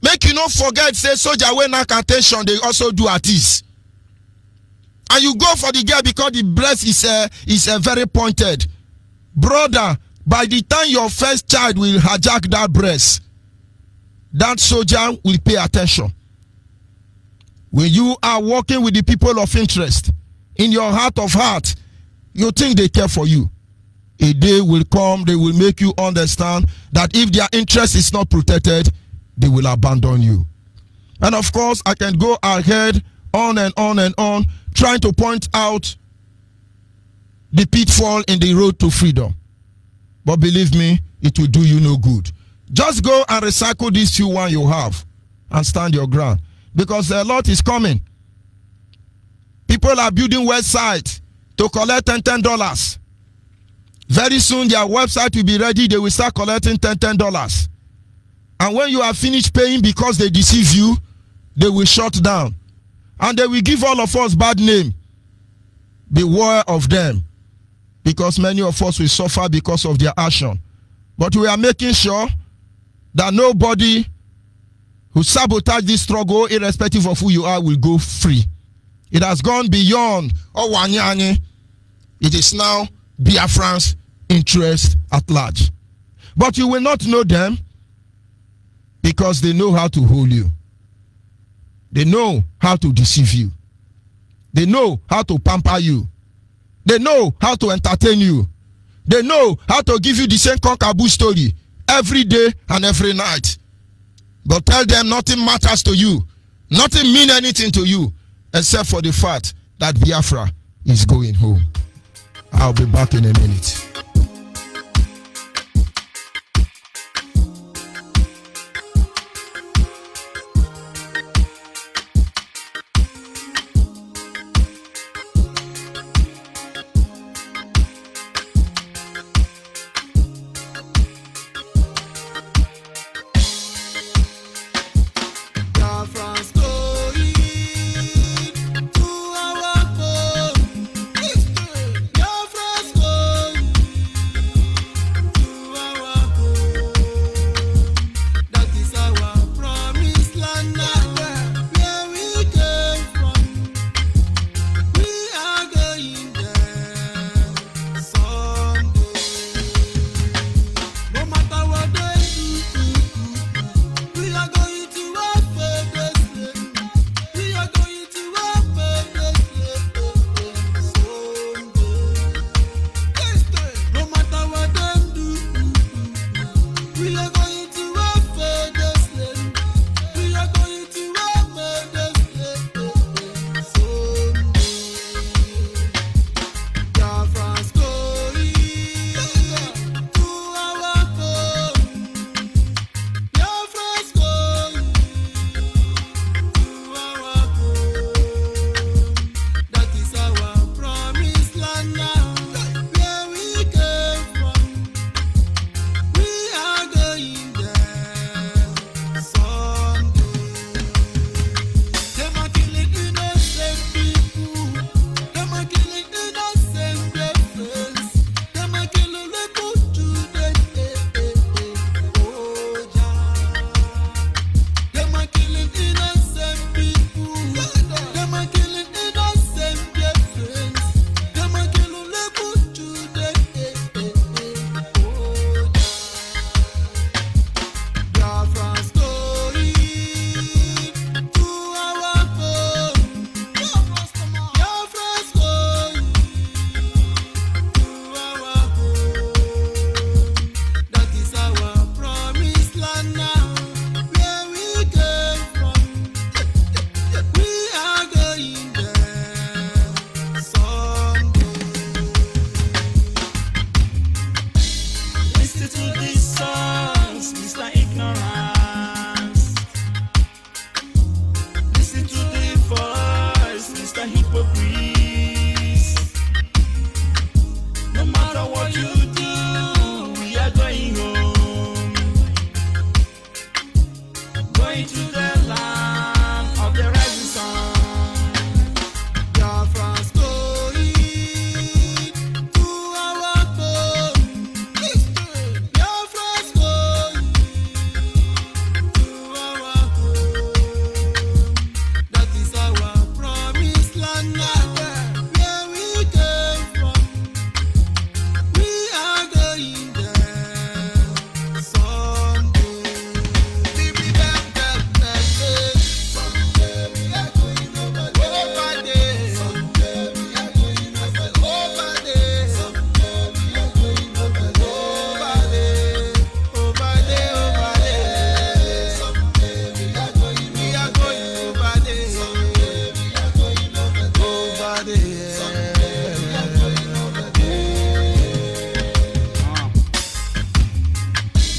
Make you not forget, say soldier when knock attention, they also do artists. And you go for the girl because the breast is very pointed. Brother, by the time your first child will hijack that breast, that soldier will pay attention. When you are working with the people of interest, in your heart of heart, you think they care for you. A day will come, they will make you understand that if their interest is not protected, they will abandon you. And of course, I can go ahead on and on and on, trying to point out the pitfall in the road to freedom. But believe me, it will do you no good. Just go and recycle these few one you have and stand your ground. Because a lot is coming. People are building websites to collect $10. Very soon their website will be ready. They will start collecting $10. And when you are finished paying because they deceive you, they will shut down. And they will give all of us bad name. Beware of them. Because many of us will suffer because of their action. But we are making sure that nobody who sabotage this struggle, irrespective of who you are, will go free. It has gone beyond Owanyani. It is now Biafran's interest at large. But you will not know them because they know how to hold you. They know how to deceive you. They know how to pamper you. They know how to entertain you. They know how to give you the same cockaboo story every day and every night. But tell them nothing matters to you. Nothing means anything to you except for the fact that Biafra is going home. I'll be back in a minute. Going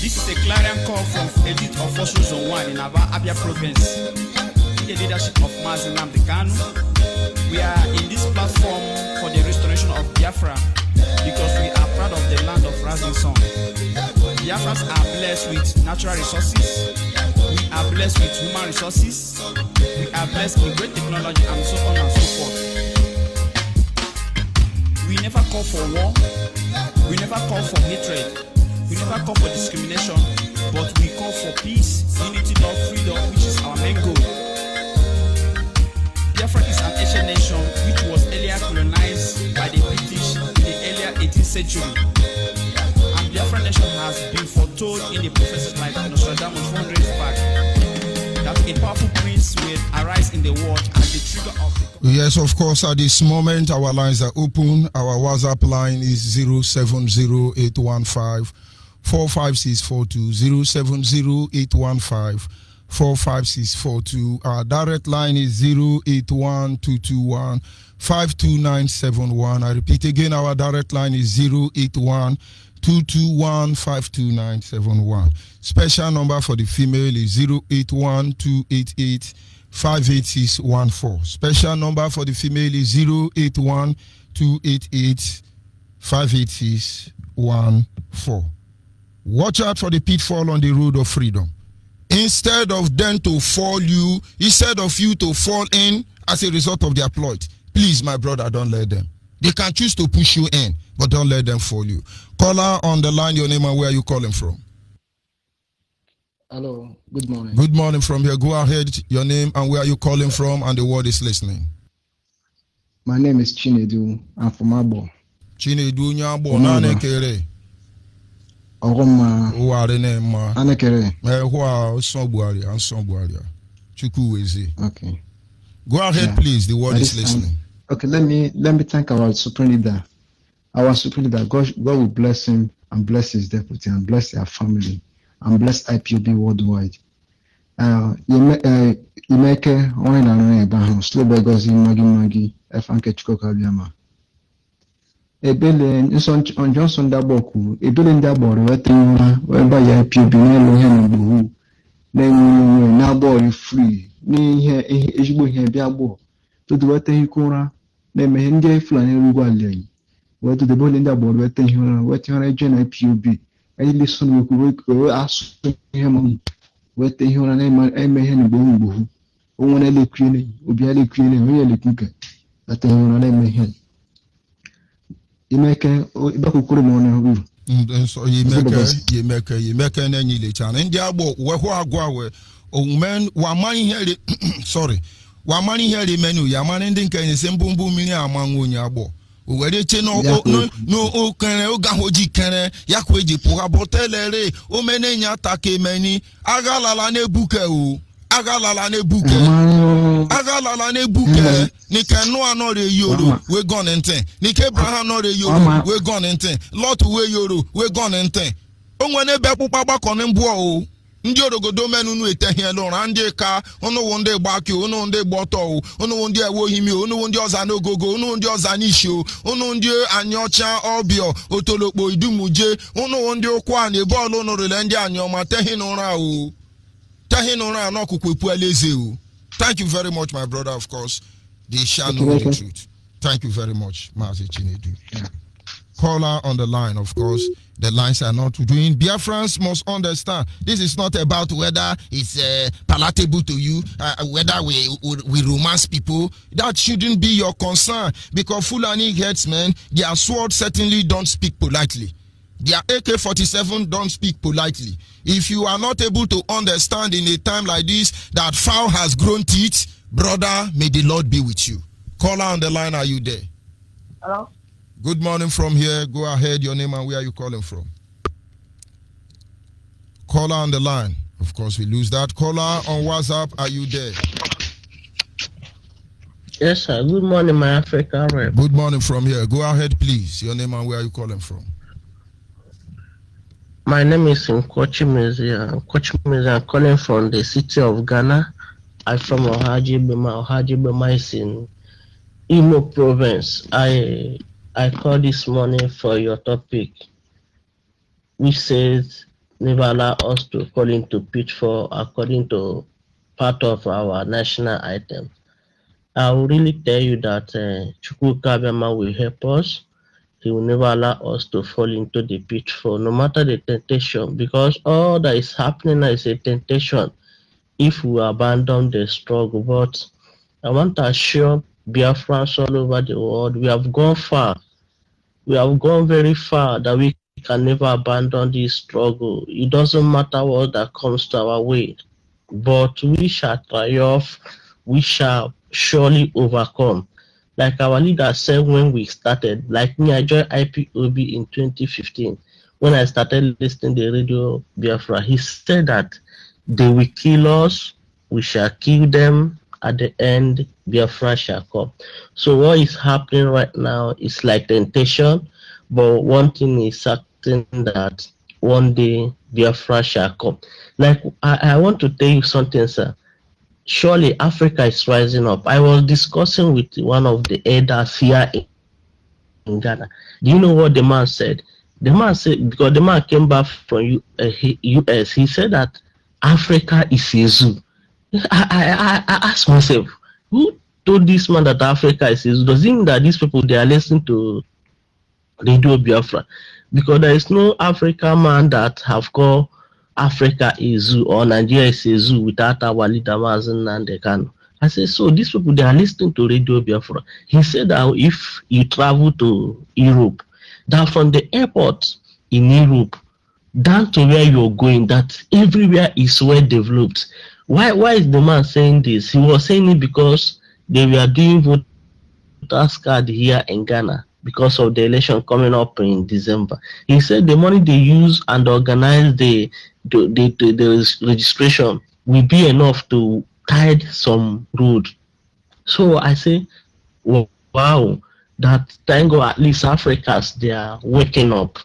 This is a clarion call from Edith of Fossil Zone 1 in Abia Province, in the leadership of Mazi Nnamdi Kanu. We are in this platform for the restoration of Biafra because we are proud of the land of rising sun. Biafrans are blessed with natural resources, we are blessed with human resources, we are blessed with great technology, and so on and so forth. We never call for war, we never call for hatred, we never call for discrimination, but we call for peace, unity, love, freedom, which is our main goal. Biafra is an Asian nation which was earlier colonized by the British in the earlier 18th century. And Biafra nation has been foretold in the prophecies like Nostradamus 400 years back that a powerful prince will arise in the world as the trigger of the... Yes, of course, at this moment our lines are open. Our WhatsApp line is 070-815-45642, 070-815-45642. Our direct line is 081-221-52971. I repeat again, our direct line is 081-221-52971. Special number for the female is 081-288-58614. Special number for the female is 081-288-58614. Watch out for the pitfall on the road of freedom. Instead of them to fall you, instead of you to fall in as a result of their ploy, please, my brother, don't let them. They can choose to push you in, but don't let them fall you. Caller on the line, your name and where are you calling from? Hello, good morning. Good morning from here. Go ahead, your name and where are you calling from, and the world is listening. My name is Chinedu. I'm from Abo. Chinedu Nyabo, Nane Kere. Oroma. Who are the name? Anekere. Who are Sonbuaria and Sonbuaria? Chukwueze. Okay. Go ahead, please. The world is listening. Okay, let me thank our supreme leader. Our supreme leader, God will bless him and bless his deputy and bless their family and bless IPOB worldwide. Imeke onye na nre eba slow begozi magi efanke chikoka biama. Ebele Johnson Daboku, ebele ndaboro wetinwa weba ya IPOB n'elu ihe n'ugbo na-enwe na-abọ free n'ihe ezigbo ihe bịa gboo to wete ikura na-eme ndị Fulani erugwa ali wetu the bole ndaboro wete ihe eje na IPOB any listen we ask him wete ihe na-eme ihe n'ugbo onwe na-elekwine obi elekwine onye elekwuke ata ihe na-eme ihe imeke bakukuru mo na hu so yimeke na nyile chana ndị agbo wehu agwa we omen wa mani here sorry wa mani here menu ya mani ndị nke ni sembumbu mmiri amanwu onye agbo o were che no o kere o gahoji kere yakwe ji puha botelere o mene nya take meni agalala na ebuke o agalala na ebuke nike Noah no re yoro we gone enten nike Abraham no re yoro we gone enten Lot we yoro we gone enten onwe na be akpụkpa gbakọ ne mbo o ndị orogodo menu nu etehie lora ndị ka onu wo ndị gbaki onu ndị gboto onu wo ndị ewohimi onu wo ndị oza na ogogo onu ndị oza nishi onu ndị anyocha obio otolokpo idumuje onu wo ndị okwa na bọọlụ no rele ndị anyoma tehin ora o Thank you very much, my brother, of course. They shall know the truth. Thank you very much, Mazi Chinedu. Caller on the line, of course. The lines are not doing. Biafrans must understand. This is not about whether it's palatable to you, whether we romance people. That shouldn't be your concern. Because Fulani headsmen, their swords certainly don't speak politely. Their AK-47 don't speak politely. If you are not able to understand in a time like this that fowl has grown teeth, brother, may the Lord be with you. Caller on the line, are you there? Hello? Good morning from here. Go ahead, your name and where are you calling from? Caller on the line. Of course, we lose that. Caller on WhatsApp, are you there? Yes, sir. Good morning, my African rep. Good morning from here. Go ahead, please. Your name and where are you calling from? My name is Nkochi Mezia. I'm calling from the city of Ghana. I'm from Ohajibema is in Imo province. I called this morning for your topic, which says never allow us to fall into pitfall according to part of our national item. I will really tell you that Chukwuka Abịama will help us. He will never allow us to fall into the pitfall, no matter the temptation, because all that is happening now is a temptation if we abandon the struggle. But I want to assure Biafrans all over the world, we have gone far. We have gone very far that we can never abandon this struggle. It doesn't matter what that comes to our way, but we shall triumph. We shall surely overcome. Like our leader said when we started, like me, I joined IPOB in 2015. When I started listening to the Radio Biafra, he said that they will kill us, we shall kill them, at the end, Biafra shall come. So what is happening right now is like temptation, but one thing is certain, that one day Biafra shall come. Like, I want to tell you something, sir. Surely Africa is rising up. I was discussing with one of the elders here in Ghana. Do you know what the man said? The man said, because the man came back from US, he said that Africa is a zoo. I asked myself, who told this man that Africa is a zoo? Does it mean that these people, they are listening to Radio Biafra? Because there is no African man that have called Africa a zoo or Nigeria is a zoo without our leader Mazen Nnamdi Kanu. I said, so these people, they are listening to Radio Biafra. He said that if you travel to Europe, that from the airport in Europe down to where you're going, that everywhere is well developed. Why is the man saying this? He was saying it because they were doing voters card here in Ghana because of the election coming up in December. He said the money they use and organize the registration will be enough to tide some road. So I say, wow, that thank God at least Africans, they are waking up.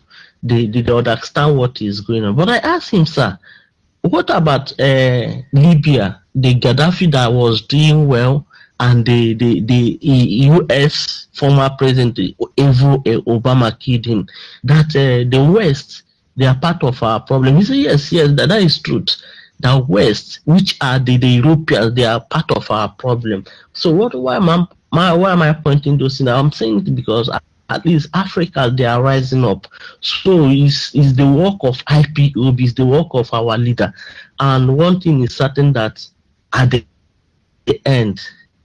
They understand what is going on. But I asked him, sir, what about Libya, the Gaddafi that was doing well, and the U.S. former president Evo Obama killed him? That the West, they are part of our problem. He said, yes, that is truth. The West, which are the Europeans, they are part of our problem. So why am I pointing those things? I'm saying it because at least Africa, they are rising up. So it's the work of IPOB, it's the work of our leader. And one thing is certain, that at the end,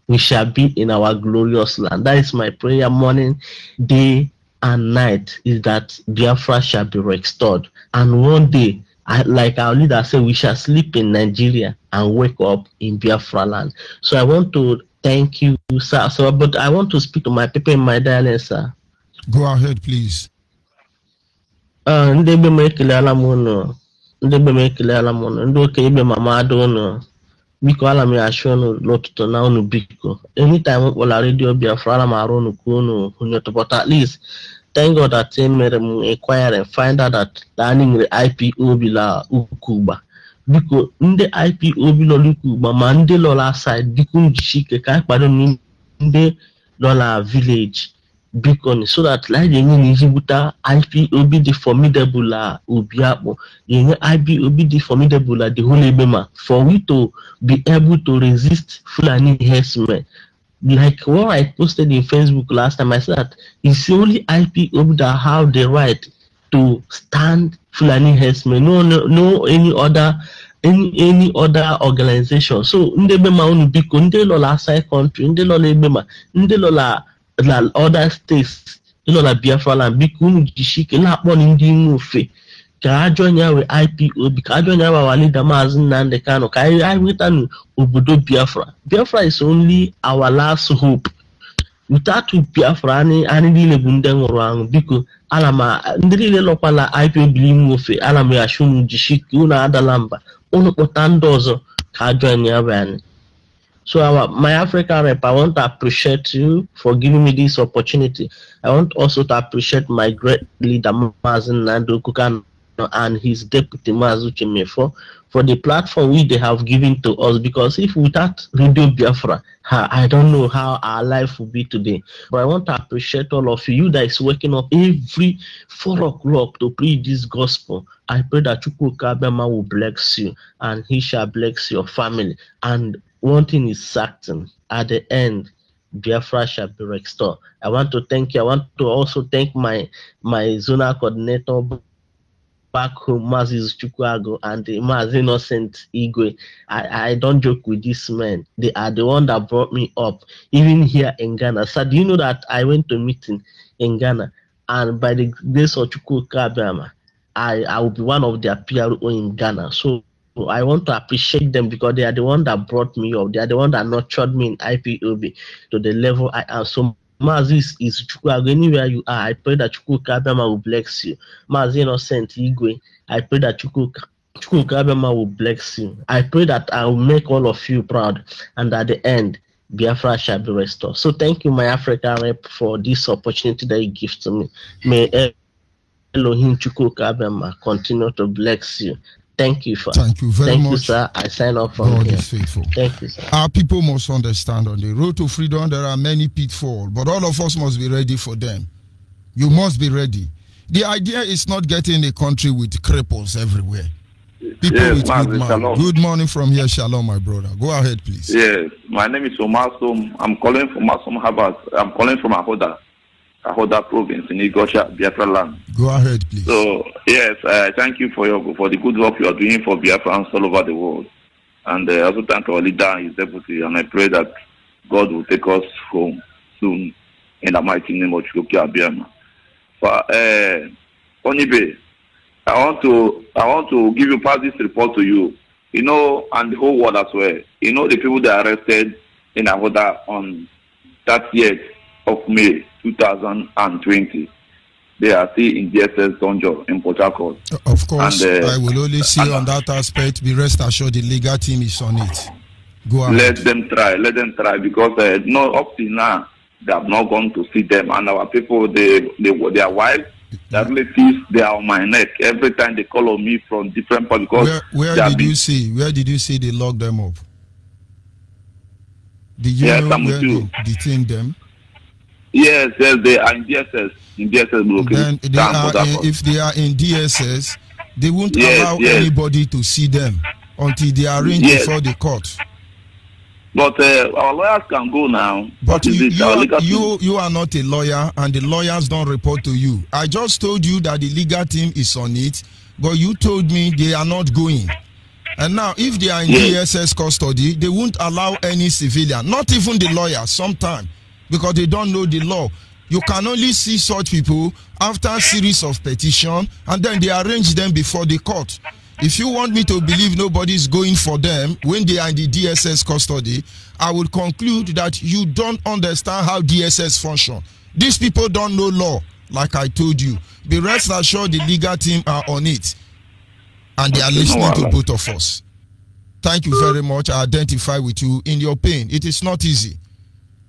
we shall be in our glorious land. That is my prayer morning, day and night, is that Biafra shall be restored. And one day, like our leader said, we shall sleep in Nigeria and wake up in Biafra land. So I want to thank you, sir. So, but I want to speak to my people in my dialect, sir. Go ahead, please. Ndebe mekele ala mono, ndoke ibe mama adono. Biko ala mi ashono lotuto na unu biko. Anytime wala Radio Biafra ala marono kuno hunyoto, but at least thank God that they made them inquire and find out that landing the IPOB la ukuba. Biko nde IPOB lo ukuba mande lola side biko njishike kai pardon nde lola village. Beacon, so that like the IPOB the formidable Ubiabo, the IPOB the formidable the Holy Bema, for we to be able to resist Fulani herdsmen. Like what I posted in Facebook last time, I said that it's only IPOB that have the right to stand Fulani herdsmen. No any other organization. So ndebema unu biko nde lola side country, nde lola ebema, nde lola other states, la Biafra land, Bikun Jishik, Lapon Indian Mufe, Kajonya with IPOB, Kajonya Walida Mazen Nnamdi Kanu, I written Ubudo Biafra. Biafra is only our last hope. Without Biafra, any Lebundeng around, Biku, Alama, Ndri Lopala, IPOB Mufe, Alame Ashun Jishik, Una Adalamba, Unopotandozo, Kajonya Van. So my African rep, I want to appreciate you for giving me this opportunity. I want also to appreciate my great leader, Mazen Nnamdi Kanu, and his deputy Mazuche Mefo for the platform which they have given to us, because if without Radio Biafra, I don't know how our life will be today. But I want to appreciate all of you that is waking up every 4 o'clock to preach this gospel. I pray that Chukwuka Abema will bless you and he shall bless your family. And one thing is certain, at the end, Biafra shall be restored. I want to thank you. I want to also thank my zonal coordinator back home, Mazis Chukwago, and the Maz Innocent Igwe. I don't joke with these men. They are the one that brought me up, even here in Ghana. So do you know that I went to a meeting in Ghana, and by the grace of Chukwuka Abema, I will be one of their PRO in Ghana. So I want to appreciate them because they are the one that brought me up. They are the one that nurtured me in IPOB to the level I am. So Mazis is Chukwago, anywhere you are, I pray that Chukwuka Abema will bless you. Mazi Innocent Igwe, I pray that Chukwuka Abema will bless you. I pray that I will make all of you proud, and at the end, Biafra shall be restored. So thank you, my African rep, for this opportunity that you give to me. May Elohim Chukwuka Abema continue to bless you. Thank you, Father. Thank you very much. Thank you, sir. I sign off from God here. is faithful. Thank you, sir. Our people must understand on the road to freedom there are many pitfalls, but all of us must be ready for them. You must be ready. The idea is not getting a country with cripples everywhere. People yes, with good mind. Good morning from here, Shalom, my brother. Go ahead, please. Yes, my name is Omasom. I'm calling from Masom Harvard. I'm calling from Ahoda province in Igosha, Biafra land. Go ahead, please. So yes, thank you for the good work you are doing for Biafrans all over the world, and also thank our leader and his deputy. And I pray that God will take us home soon in the mighty name of Chukwuka Abema. For Onibe, I want to give you pass this report to you. You know, and the whole world as well. You know, the people that are arrested in Ahoda on 30th of May 2020, they are still in DSS Donjo in Port Harcourt. Of course, and, I will only see on that aspect. Be rest assured, the legal team is on it. Go ahead. Let them try, because no, up till now they have not gone to see them, and our people, their wives, their relatives, they are on my neck every time they call on me from different parts. Because where did you see they lock them up? Did you know where they detain them? Yes, they are in DSS. In DSS location. If they are in DSS, they won't allow anybody to see them until they are arraigned before the court. But our lawyers can go now. But you are not a lawyer, and the lawyers don't report to you. I just told you that the legal team is on it, but you told me they are not going. And now, if they are in DSS custody, they won't allow any civilian, not even the lawyer, sometimes, because they don't know the law. You can only see such people after a series of petitions, and then they arrange them before the court. If you want me to believe nobody is going for them when they are in the DSS custody, I will conclude that you don't understand how DSS function. These people don't know law, like I told you. Be rest assured the legal team are on it, and they are listening to both of us. Thank you very much. I identify with you in your pain. It is not easy.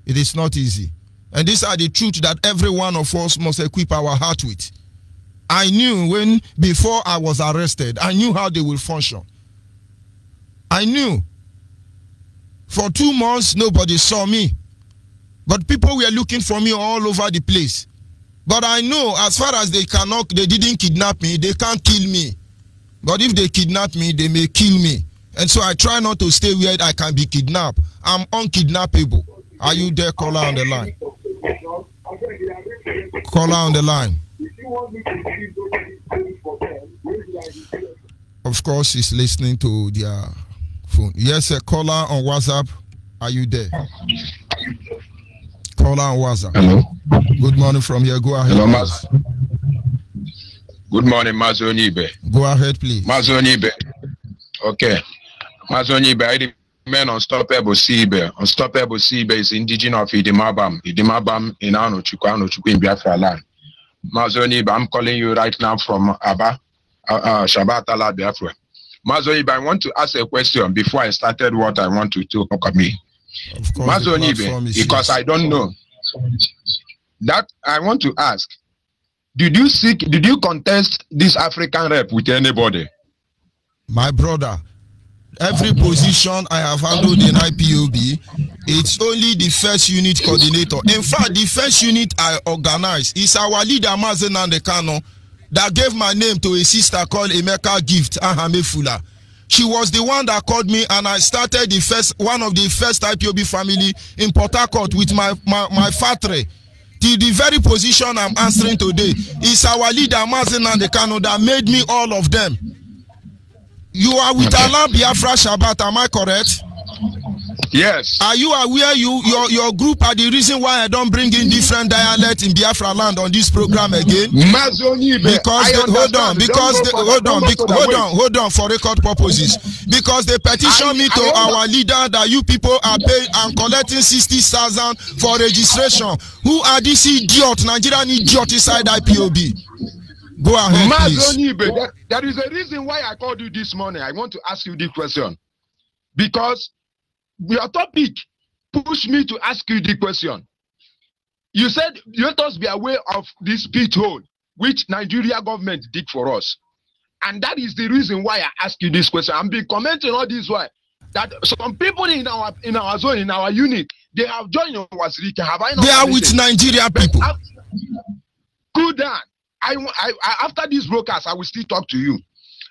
It is not easy. And these are the truths that every one of us must equip our heart with. I knew before I was arrested, I knew how they will function. I knew. For 2 months, nobody saw me. But people were looking for me all over the place. But I know as far as they didn't kidnap me, they can't kill me. But if they kidnap me, they may kill me. And so I try not to stay where I can be kidnapped. I'm unkidnappable. Are you there, caller on the line? Caller on the line. Of course, he's listening to their phone. Yes, a caller on WhatsApp. Are you there? Caller on WhatsApp. Hello. Good morning from here. Go ahead. Hello, Maz. Good morning, Mazonibe. Go ahead, please. Mazonibe. Okay. Mazonibe, I remain unstoppable Sibe. Unstoppable Sibe is indigenous of Idimabam. Idimabam in Anochukwu in Biafra land. Mazonibe, I'm calling you right now from Aba, Shabatala, Biafra. Mazonibe, I want to ask a question before I started what I want to talk about me. Mazonibe, because I don't know. That I want to ask, Did you contest this African rep with anybody? My brother, every position I have handled in IPOB, it's only the first unit coordinator. In fact, the first unit I organized is our leader Mazen Nandekano that gave my name to a sister called Emeka Gift Ahame Fula. She was the one that called me, and I started one of the first IPOB family in Port Harcourt with my father. The very position I'm answering today is our leader Mazen Nandekano that made me all of them. You are with Alam Biafra Shabbat, am I correct? Yes. Are you aware your group are the reason why I don't bring in different dialects in Biafra land on this program again? Because hold on for record purposes. Because they petition me to our leader that you people are paying and collecting 60,000 for registration. Who are these idiots, Nigerian idiot inside IPOB? Go ahead, please. There is a reason why I called you this morning. I want to ask you this question. Because your topic pushed me to ask you the question. You said, let us be aware of this pit hole which Nigeria government dig for us. And that is the reason why I ask you this question. I've been commenting all this while that some people in our zone, in our unit, they have joined Wazirika. Have I not? They are with Nigeria people. Cool down. After this broadcast, I will still talk to you.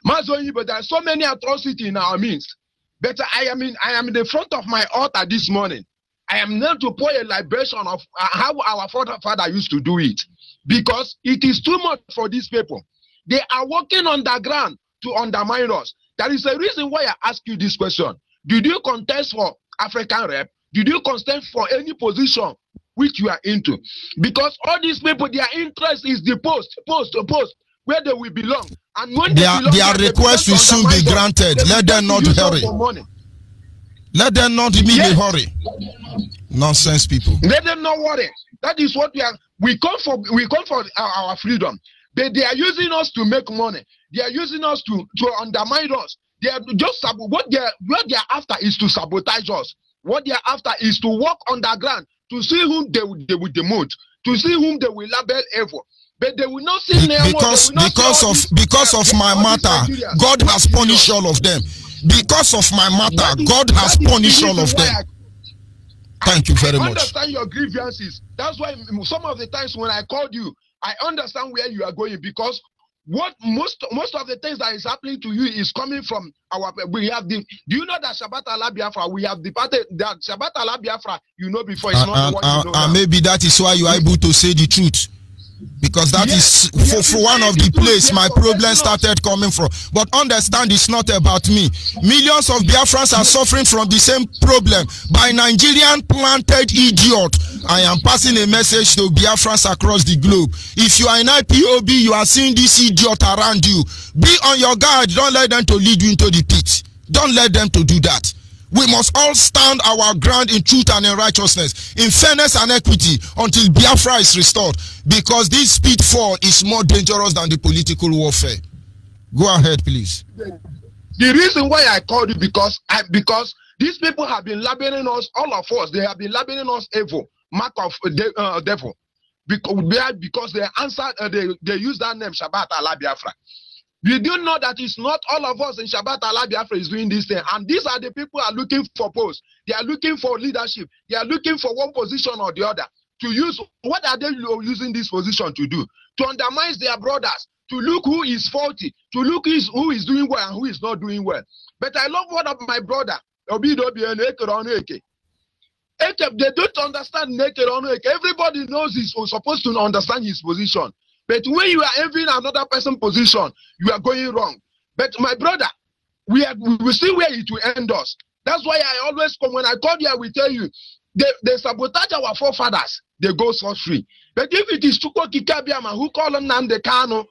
Mazoni, but there are so many atrocities in our midst. But I am in the front of my altar this morning. I am not to pour a libation of how our father used to do it. Because it is too much for these people. They are working on the ground to undermine us. That is the reason why I ask you this question. Did you contest for African rep? Did you contest for any position which you are into? Because all these people, their interest is the post, where they will belong. And when their request will soon be granted. Let them not hurry. Let them not immediately hurry. Nonsense people. Let them not worry. That is what we come for our freedom. They are using us to make money. They are using us to undermine us. They are just what they are after is to sabotage us. What they are after is to walk on the ground to see whom they will demote, to see whom they will label evil. But they will not see because of my matter, God has punished all of them. Because of my matter, God has punished all of them. Thank you very much. I understand your grievances. That's why some of the times when I called you, I understand where you are going, because what most of the things that is happening to you is coming from do you know that Shabbat Allah Biafra, we have departed that Shabbat Allah Biafra, you know before, it's not what you know now. Maybe that is why you are able to say the truth. Because that is for one of the place my problem started coming from. But understand, it's not about me. Millions of Biafrans are suffering from the same problem by Nigerian planted idiot. I am passing a message to Biafrans across the globe. If you are in IPOB, you are seeing this idiot around you. Be on your guard. Don't let them to lead you into the pit. Don't let them to do that. We must all stand our ground in truth and in righteousness, in fairness and equity, until Biafra is restored. Because this pitfall is more dangerous than the political warfare. Go ahead, please. The reason why I called you because these people have been labeling us, all of us. They have been labeling us evil, mark of devil, because they answered. They use that name Shabbat Allah Biafra. You do know that it's not all of us in Shabbat Allah Biafra is doing this thing. And these are the people who are looking for posts. They are looking for leadership. They are looking for one position or the other. To use, what are they using this position to do? To undermine their brothers. To look who is faulty. To look who is doing well and who is not doing well. But I love what of my brother. They don't understand naked on naked. Everybody knows he's supposed to understand his position. But when you are envying another person's position, you are going wrong. But my brother, we will see where it will end us. That's why I always come. When I call you, I will tell you, they sabotage our forefathers. They go so free. But if it is Chukwu Kikabiama who call on Nnamdi Kanu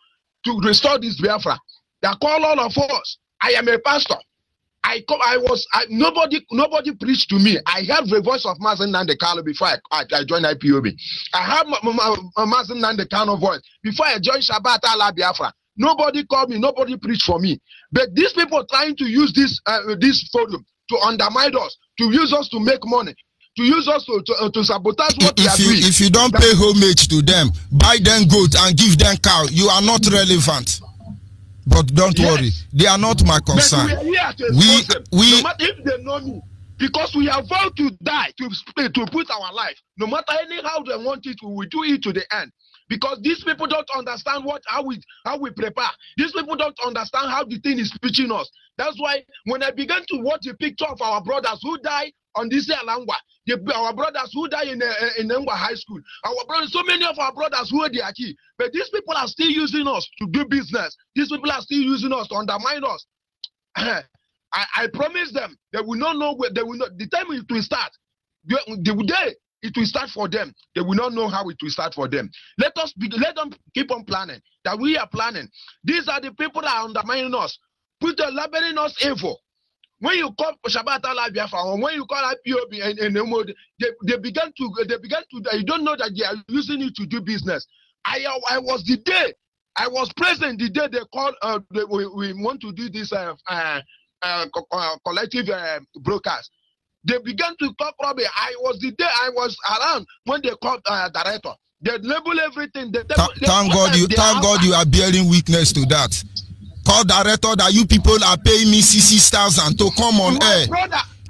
to restore this Biafra, they call all of us. I am a pastor. Nobody preached to me. I heard the voice of Mazen Nnamdi Kanu before I joined IPOB. I heard Mazen Nnamdi Kanu voice before I joined Shabbat Allah Biafra. Nobody called me. Nobody preached for me. But these people trying to use this forum to undermine us, to use us to make money. to use us to sabotage what we are doing. If you don't pay homage to them, buy them goat and give them cow, you are not relevant. But don't worry, they are not my concern. But we are here to expose them. No matter if they know me, because we have vowed to die, to put our life. No matter anyhow they want it, we will do it to the end. Because these people don't understand how we prepare. These people don't understand how the thing is reaching us. That's why when I began to watch a picture of our brothers who died on this Alangwa, our brothers who died in Ngwa High School, our brothers, so many of our brothers who are the Aki, but these people are still using us to do business. These people are still using us to undermine us. I promise them they will not know where they will not. The time it will start, the day it will start for them, they will not know how it will start for them. Let them keep on planning. That we are planning. These are the people that are undermining us, labeling us evil. When you call Shabbat Allah Biafra, or when you call IPOB and they began to. You don't know that they are using it to do business. I was the day. I was present the day they called. We want to do this collective broadcast. They began to talk rubbish. I was the day I was around when they called director. They label everything. Thank God you are bearing witness to that. Call director that you people are paying me 60,000 to come on air.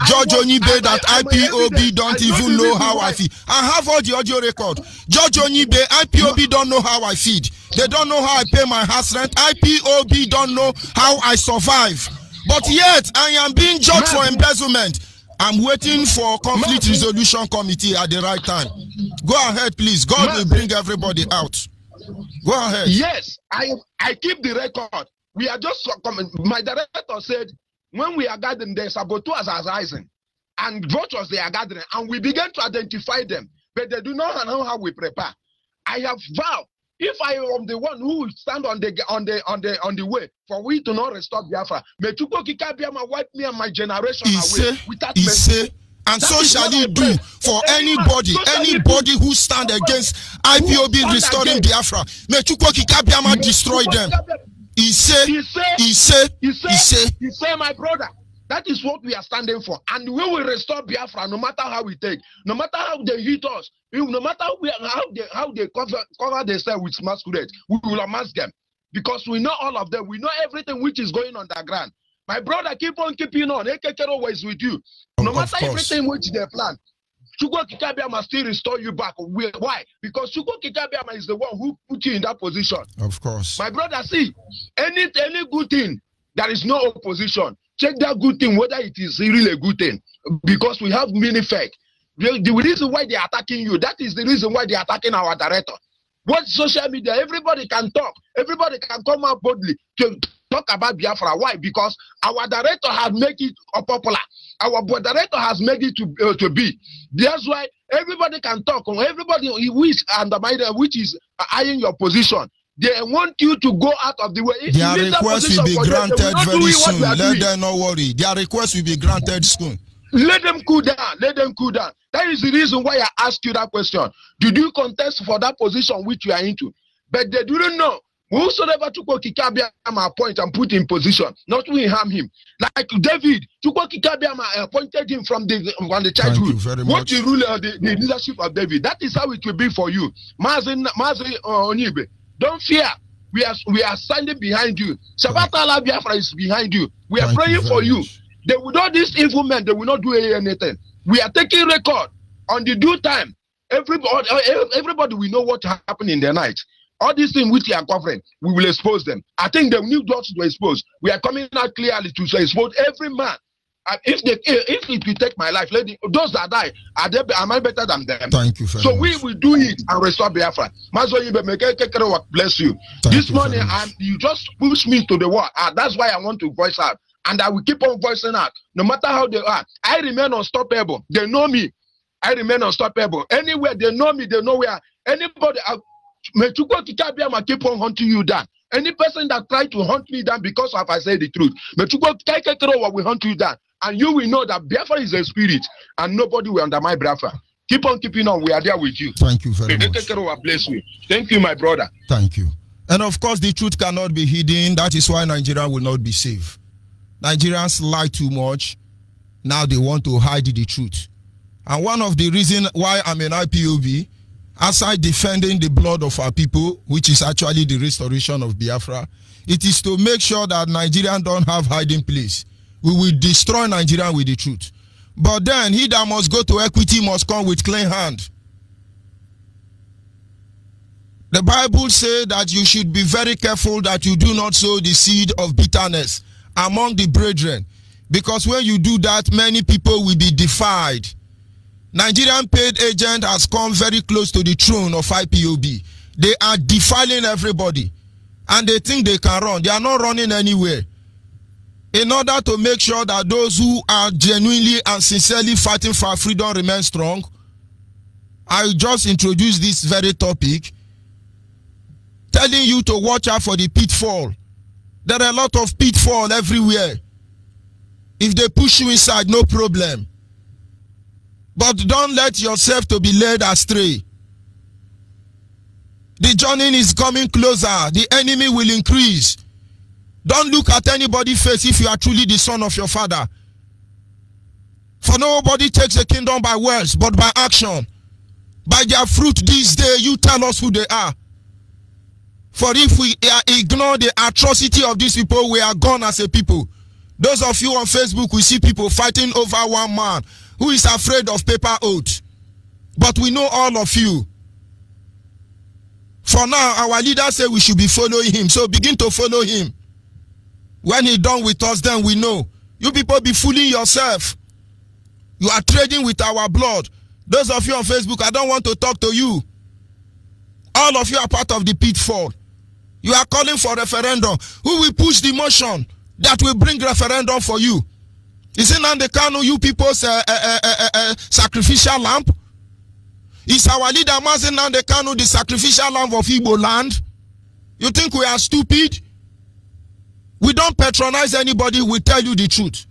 George Onyibe that IPOB don't even know how I feed. I have all the audio record. George Onyibe, IPOB don't know how I feed. They don't know how I pay my house rent. IPOB don't know how I survive. But yet I am being judged for embezzlement. I'm waiting for conflict resolution committee at the right time. Go ahead, please. God will bring everybody out. Go ahead. Yes, I keep the record. We are just coming. My director said, when we are gathering, the saboteurs are rising, and vultures they are gathering, and we began to identify them, but they do not know how we prepare. I have vowed, if I am the one who will stand on the way for we to not restore Biafra, may Chukwu Kikabiama wipe me and my generation away without mercy. And that so shall he do for anybody who stand against IPOB restoring Biafra. May Chukwu Kikabiama destroy them. He said, my brother, that is what we are standing for. And we will restore Biafra no matter how we take, no matter how they hit us, no matter how they cover themselves with masquerade, we will amass them. Because we know all of them. We know everything which is going on the ground. My brother, keep on keeping on. Ekekero is with you. No matter everything which they plan, Chukwu Kikabiama still restore you back. Why? Because Chukwu Kikabiama is the one who put you in that position. Of course. My brother, see, any good thing, there is no opposition. Check that good thing, whether it is really a good thing. Because we have many fake. The reason why they are attacking you, that is the reason why they are attacking our director. What social media, everybody can talk. Everybody can come out boldly to talk about Biafra. Why? Because our director has made it popular. Our director has made it to be. That's why everybody can talk. Everybody which is eyeing your position. They want you to go out of the way. If their request will be granted very soon. Let them not worry. Their request will be granted soon. Let them cool down. Let them cool down. That is the reason why I asked you that question. Did you contest for that position which you are into? But they didn't know. Whosoever Chukwu Kikabiama appoint and put in position, not we harm him. Like David, Chukwu Kikabiama appointed him from the childhood. What the rule of the leadership of David? That is how it will be for you. Mazi Onyibe, don't fear. We are standing behind you. Shabbat Allah Biafra is behind you. We are praying for you. They will not, these evil men, they will not do anything. We are taking record on the due time. Everybody will know what happened in the night. All these things which we are covering, we will expose them. I think they need us to expose. We are coming out clearly to expose every man. If it will take my life, those that die, am I better than them? Thank you very much. So we will do it and restore Biafra. Bless you. This morning, you just push me to the wall. That's why I want to voice out. And I will keep on voicing out. No matter how they are, I remain unstoppable. They know me. I remain unstoppable. Anywhere, they know me. They know where. Anybody, may Chukwu Kikabiama keep on hunting you down. Any person that try to hunt me down because of I say the truth, may Chukwu Kikabiama will hunt you down. And you will know that Biafra is a spirit. And nobody will undermine Biafra. Keep on keeping on. We are there with you. Thank you very much. Bless you. Thank you, my brother. Thank you. And of course, the truth cannot be hidden. That is why Nigeria will not be safe. Nigerians lie too much. Now they want to hide the truth. And one of the reasons why I'm an IPOB, aside defending the blood of our people, which is actually the restoration of Biafra, it is to make sure that Nigerians don't have hiding place. We will destroy Nigeria with the truth. But then he that must go to equity must come with clean hand. The Bible says that you should be very careful that you do not sow the seed of bitterness among the brethren. Because when you do that, many people will be defied. Nigerian paid agent has come very close to the throne of IPOB. They are defiling everybody. And they think they can run. They are not running anywhere. In order to make sure that those who are genuinely and sincerely fighting for our freedom remain strong, I just introduced this very topic, telling you to watch out for the pitfall. There are a lot of pitfall everywhere. If they push you inside, no problem. But don't let yourself to be led astray. The journey is coming closer. The enemy will increase. Don't look at anybody's face if you are truly the son of your father. For nobody takes the kingdom by words, but by action. By their fruit this day, you tell us who they are. For if we ignore the atrocity of these people, we are gone as a people. Those of you on Facebook, we see people fighting over one man who is afraid of paper oath. But we know all of you. For now, our leader said we should be following him. So begin to follow him. When he done with us, then we know. You people be fooling yourself. You are trading with our blood. Those of you on Facebook, I don't want to talk to you. All of you are part of the pitfall. You are calling for referendum. Who will push the motion that will bring referendum for you? Is it Nnamdi Kanu, you people's sacrificial lamb? Is our leader Mazi Nnamdi Kanu the sacrificial lamb of Igbo land? You think we are stupid? We don't patronize anybody, we tell you the truth.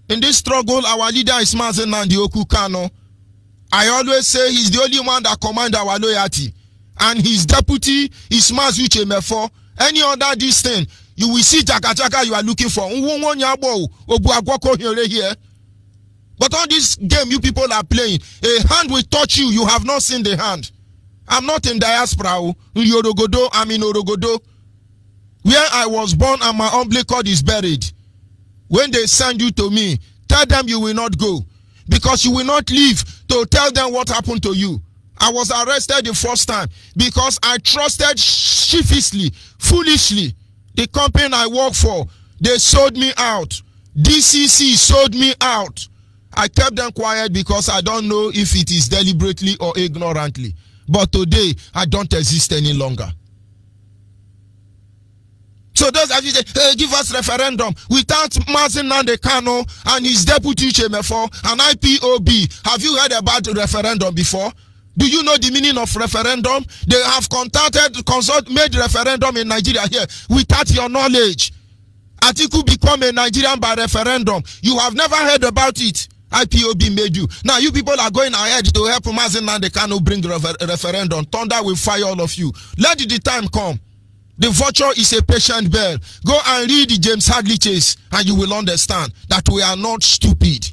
In this struggle, our leader is Mazi Nnamdi Kanu. I always say he's the only one that commands our loyalty. And his deputy is Mazi Uche Mefo. Any other this thing, you will see Jaka you are looking for. But on this game you people are playing, a hand will touch you, you have not seen the hand. I'm not in diaspora. In Yorogodo, I'm in Orogodo. Where I was born and my umbilical is buried. When they send you to me, tell them you will not go. Because you will not leave to tell them what happened to you. I was arrested the first time because I trusted sheepishly, foolishly. The company I work for, they sold me out. DCC sold me out. I kept them quiet because I don't know if it is deliberately or ignorantly. But today, I don't exist any longer. So those of you say, hey, give us referendum without Mazi Nnamdi Kanu and his deputy Uche Mefo and IPOB. Have you heard about referendum before? Do you know the meaning of referendum? They have made referendum in Nigeria here without your knowledge. Atiku become a Nigerian by referendum. You have never heard about it. IPOB made you. Now you people are going ahead to help Mazi Nnamdi Kanu bring referendum. Thunder will fire all of you. Let the time come. The vulture is a patient bird. Go and read the James Hadley Chase and you will understand that we are not stupid.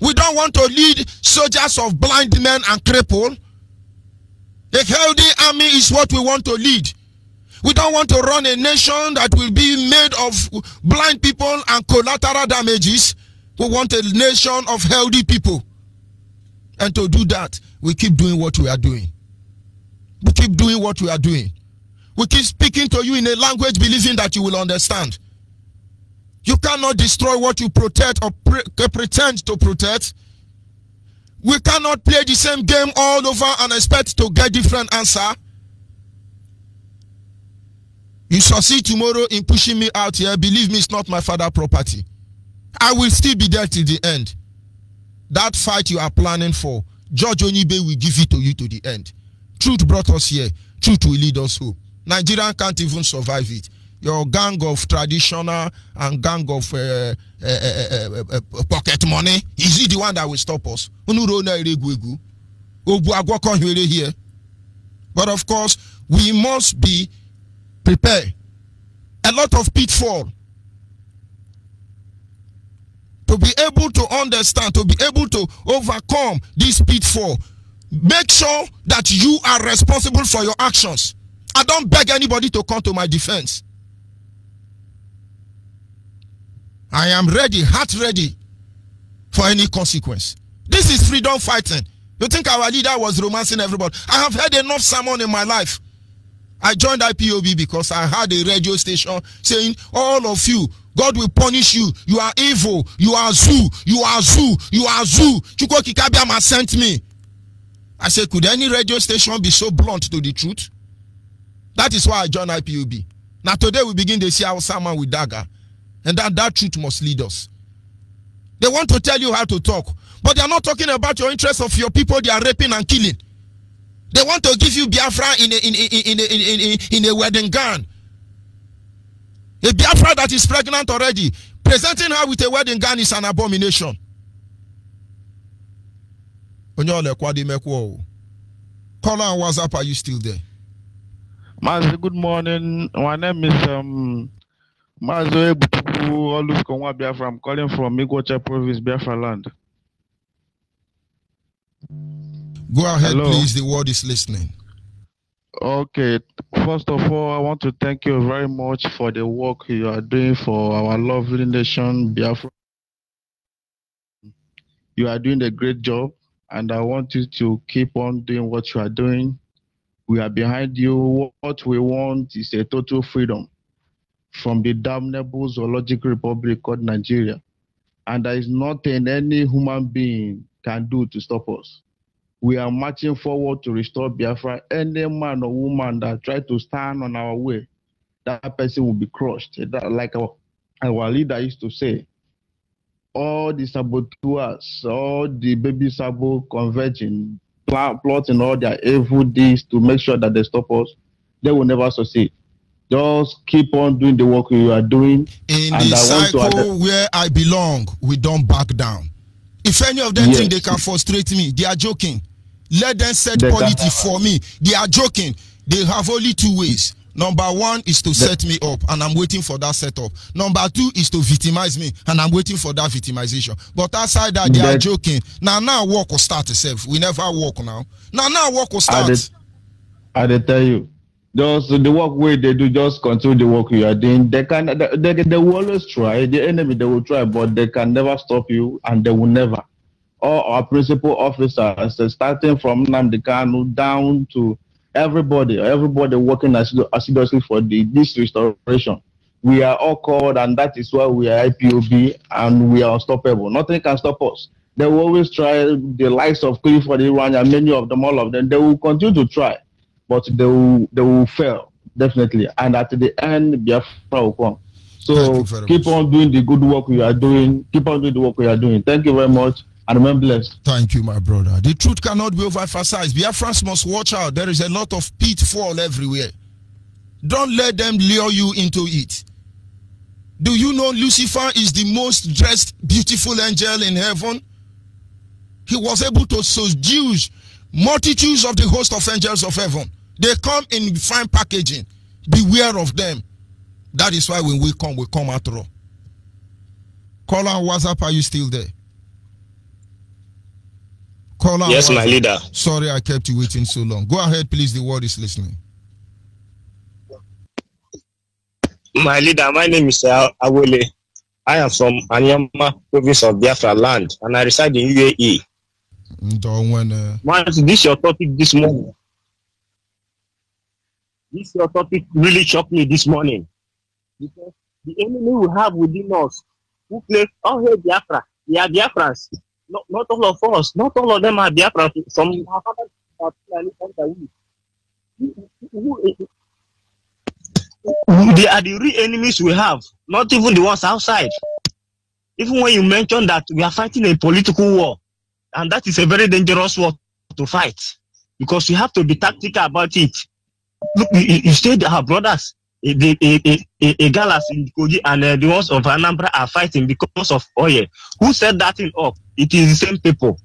We don't want to lead soldiers of blind men and cripple. A healthy army is what we want to lead. We don't want to run a nation that will be made of blind people and collateral damages. We want a nation of healthy people. And to do that, we keep doing what we are doing. We keep doing what we are doing. We keep speaking to you in a language believing that you will understand. You cannot destroy what you protect or pretend to protect. We cannot play the same game all over and expect to get different answer. You succeed tomorrow in pushing me out here. Believe me, it's not my father's property. I will still be there till the end. That fight you are planning for, George Onibe will give it to you to the end. Truth brought us here. Truth will lead us home. Nigerian can't even survive it. Your gang of traditional and gang of pocket money, is it the one that will stop us? But of course, we must be prepared. A lot of pitfall. to be able to understand, to be able to overcome this pitfall, make sure that you are responsible for your actions. I don't beg anybody to come to my defense. I am ready, heart ready for any consequence. This is freedom fighting. You think our leader was romancing everybody? I have heard enough sermon in my life. I joined IPOB because I had a radio station saying, all of you, God will punish you. You are evil. You are zoo. You are zoo. You are zoo. Chukwu Okike Abiama sent me. I said, could any radio station be so blunt to the truth? That is why I joined IPOB. Now today we begin to see our sermon with dagger. And that truth must lead us. They want to tell you how to talk. But they are not talking about your interests of your people they are raping and killing. They want to give you Biafra in a wedding gown. A Biafra that is pregnant already. Presenting her with a wedding gown is an abomination. Caller and WhatsApp, are you still there? Mazi, good morning. My name is Mazo Alus Konwa Biafra. I'm calling from Migwacha Province, Biafra land. Go ahead, hello. Please. The world is listening. Okay. First of all, I want to thank you very much for the work you are doing for our lovely nation, Biafra. You are doing a great job, and I want you to keep on doing what you are doing. We are behind you. What we want is a total freedom from the damnable zoological republic called Nigeria. And there is nothing any human being can do to stop us. We are marching forward to restore Biafra. Any man or woman that try to stand on our way, that person will be crushed. Like our leader used to say, all the saboteurs, all the baby sabo converging, plotting all their evil deeds to make sure that they stop us, they will never succeed. Just keep on doing the work you are doing. In the cycle where I belong, we don't back down. If any of them think they can frustrate me, they are joking. Let them set politics for me. They are joking. They have only two ways. Number one is to set me up, and I'm waiting for that setup. Number two is to victimize me, and I'm waiting for that victimization. But outside that, they are joking. Now work will start itself. We never work now. Now work will start. I tell you, just the work way they do, just continue the work you are doing. They will always try. The enemy, they will try, but they can never stop you, and they will never. All our principal officers, starting from Nnamdi Kanu down to everybody working assiduously for this restoration. We are all called, and that is why we are IPOB, and we are unstoppable. Nothing can stop us. They will always try. The likes of Clifford Iran and many of them, all of them, they will continue to try, but they will fail, definitely. And at the end, Biafra will come. So keep on doing the good work we are doing. Keep on doing the work we are doing. Thank you very much. And remember blessed. Thank you, my brother. The truth cannot be overemphasized. Biafrans must watch out. There is a lot of pitfall everywhere. Don't let them lure you into it. Do you know Lucifer is the most dressed, beautiful angel in heaven? He was able to seduce multitudes of the host of angels of heaven. They come in fine packaging. Beware of them. That is why when we come after all. Caller on WhatsApp, are you still there? Yes, my leader. Sorry I kept you waiting so long. Go ahead, please. The world is listening. My leader, my name is Awole. I am from Anyama, province of Biafra land, and I reside in UAE. Man, this is your topic this morning. This your topic really shocked me this morning. Because the enemy we have within us, who play, hey, Biafra, they are Biafrans. Not all of us, not all of them are Biafra. Some they are the real enemies we have, not even the ones outside. Even when you mention that we are fighting a political war, and that is a very dangerous war to fight, because you have to be tactical about it. Look, you said our brothers, Galas in Koji and the ones of Anambra are fighting because of oil. Who set that thing up? It is the same people.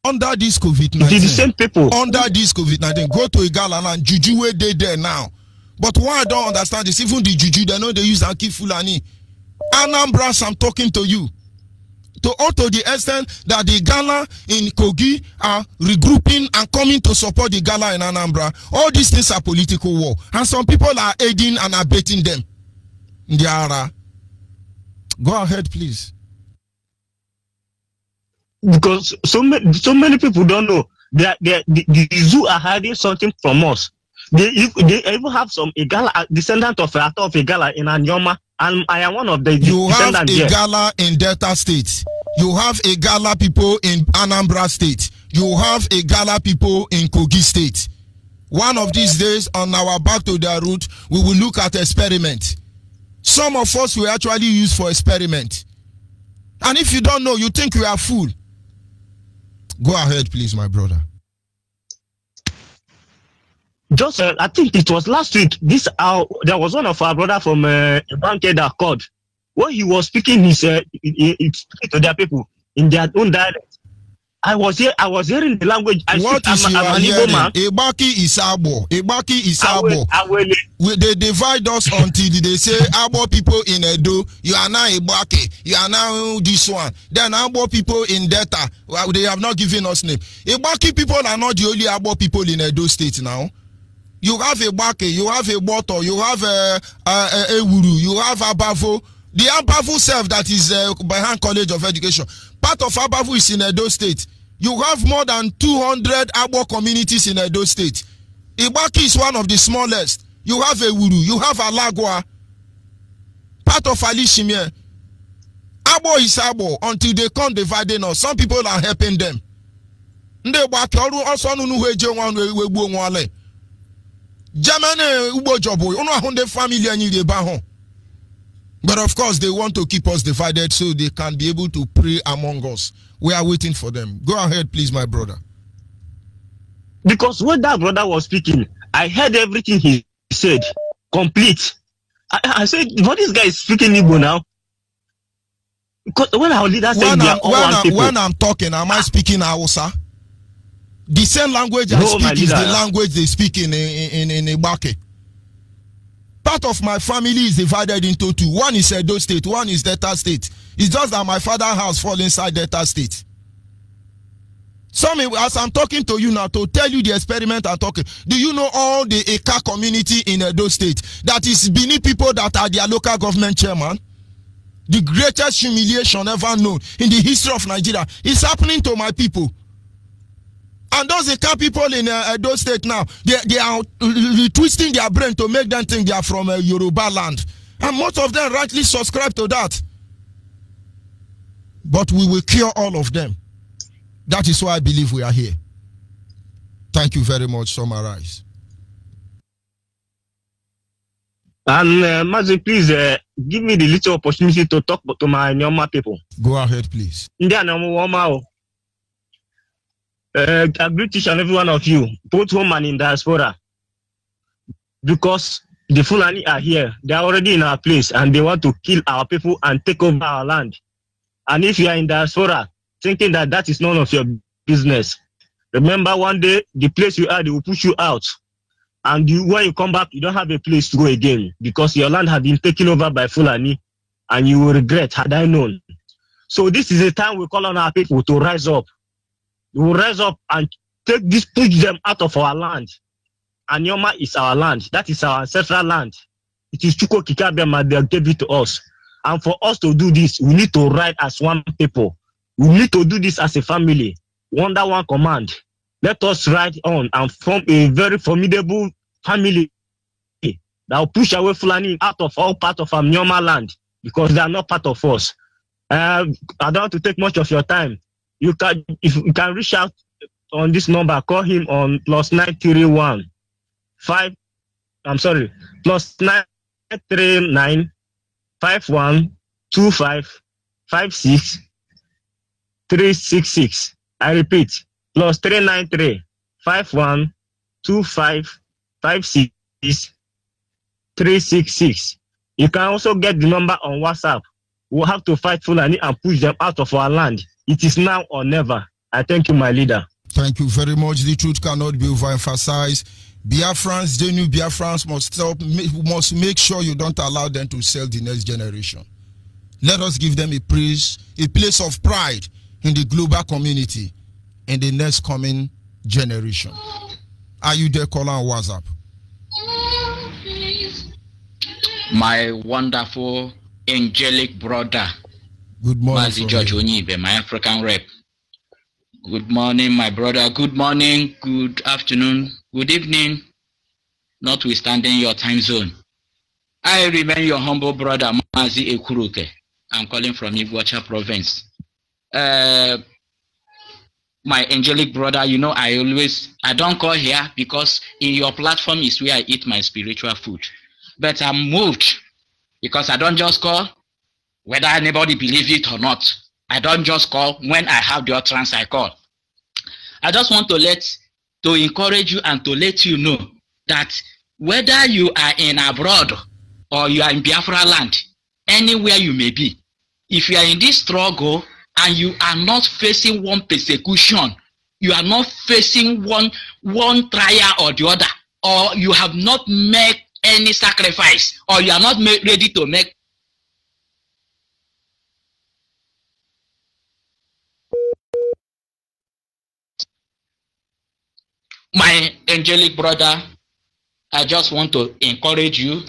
Under this COVID-19. It is the same people. Under this COVID-19. Go to Igala and Juju where they there now. But what I don't understand is even the Juju, they know they use Aki Fulani. Anambras, I'm talking to you. To the extent that the Gala in Kogi are regrouping and coming to support the Gala in Anambra. All these things are political war. And some people are aiding and abetting them. Go ahead, please. Because so many people don't know that the zoo are hiding something from us. They even have some Igala descendant of Igala in Anyoma, and I am one of the You have descendants. Igala in Delta State. You have Igala people in Anambra State. You have Igala people in Kogi State. One of these days, on our back to their root, we will look at experiment. Some of us will actually use for experiment. And if you don't know, you think you are fool. Go ahead, please, my brother. Just, I think it was last week. There was one of our brother from Banque that called. When he was speaking, he said, he speaking to their people in their own dialect. I was hearing the language. What is you are hearing? Ebaki is Abo. Ebaki is Abo. They divide us until they say Abo people in Edo, you are now Ebaki, you are now this one. Then Abo people in Delta, they have not given us name. Ebaki people are not the only Abo people in Edo State now. You have Ebaki, you have Eboto, you have Ewuru, you have Abavo. The Abavu self that is behind College of Education. Part of Abavu is in Edo State. You have more than 200 Abo communities in Edo State. Ibaki is one of the smallest. You have Ewuru, you have Alagwa, part of Alishimie. Abo is Abo until they come dividing us. Some people are helping them. But of course, they want to keep us divided so they can be able to pray among us. We are waiting for them. Go ahead, please, my brother. Because when that brother was speaking, I heard everything he said, complete. I said, what this guy is speaking Igbo now? Because when our leader said we are all one people. When I'm talking, am I speaking Hausa? The same language I speak is the language they speak in Ibake. Part of my family is divided into two. One is Edo State, one is Delta State. It's just that my father's house falls inside Delta State. As I'm talking to you now, to tell you the experiment I'm talking, do you know all the Eka community in Edo State that is beneath people that are their local government chairman? The greatest humiliation ever known in the history of Nigeria is happening to my people. And those Eka people in Edo State now, they are twisting their brain to make them think they are from Yoruba land. And most of them rightly subscribe to that. But we will cure all of them. That is why I believe we are here. Thank you very much. Summarize. And Mazi, please give me the little opportunity to talk to my Nyoma people. Go ahead, please. I greet each and every one of you, both home and in diaspora, because the Fulani are here. They are already in our place and they want to kill our people and take over our land. And if you are in diaspora thinking that that is none of your business, remember one day the place you are, they will push you out. And when you come back, you don't have a place to go again because your land has been taken over by Fulani and you will regret had I known. So this is a time we call on our people to rise up. We will rise up and push them out of our land. Anyoma is our land. That is our ancestral land. It is Chuko Kikabiama that gave it to us. And for us to do this, we need to ride as one people. We need to do this as a family. Under one command. Let us ride on and form a very formidable family that will push away Fulani out of all part of our Anyoma land because they are not part of us. I don't want to take much of your time. If you can reach out on this number, call him on +939 +939512556 I repeat, +393 512556 You can also get the number on WhatsApp. We'll have to fight Fulani and push them out of our land. It is now or never. I thank you, my leader. Thank you very much. The truth cannot be overemphasized. Biafrans, the new Biafrans must make sure you don't allow them to sell the next generation. Let us give them a place of pride in the global community in the next coming generation. Are you there, caller on WhatsApp? My wonderful angelic brother. Good morning. Mazi George Onyibe, my African rep. Good morning, my brother. Good morning, good afternoon, good evening, notwithstanding your time zone. I remain your humble brother, Mazi Ekuruke. I'm calling from Iguacha province. My angelic brother, you know, I don't call here because in your platform is where I eat my spiritual food. But I'm moved because I don't just call whether anybody believes it or not. I don't just call when I have the utterance I call. I just want to encourage you and to let you know that whether you are in abroad or you are in Biafra land, anywhere you may be, if you are in this struggle and you are not facing one persecution, you are not facing one trial or the other, or you have not made any sacrifice, or you are not ready to make my angelic brother, I just want to encourage you.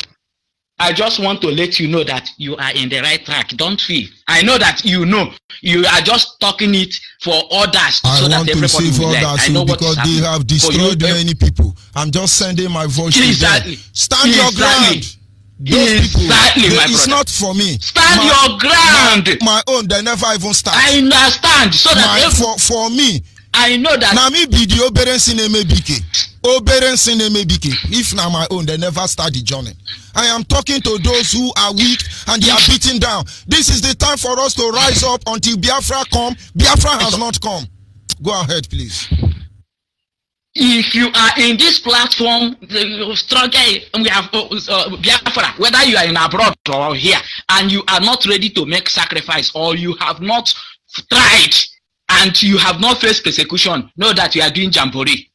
I just want to let you know that you are in the right track. Don't feel. I know that you know. You are just talking it for others so that everybody will learn. I know what because they have destroyed many people. I'm just sending my voice to them. Stand your ground. Exactly, my brother. It's not for me. Stand your ground. My own, they never even start. I understand. So that for me, I know that. Now me be the obedience in MBK. If now my own, they never start the journey. I am talking to those who are weak and they are beaten down. This is the time for us to rise up until Biafra come. Biafra has not come. Go ahead, please. If you are in this platform, struggle, we have Biafra, whether you are in abroad or here, and you are not ready to make sacrifice, or you have not tried, and you have not faced persecution, know that you are doing jamboree.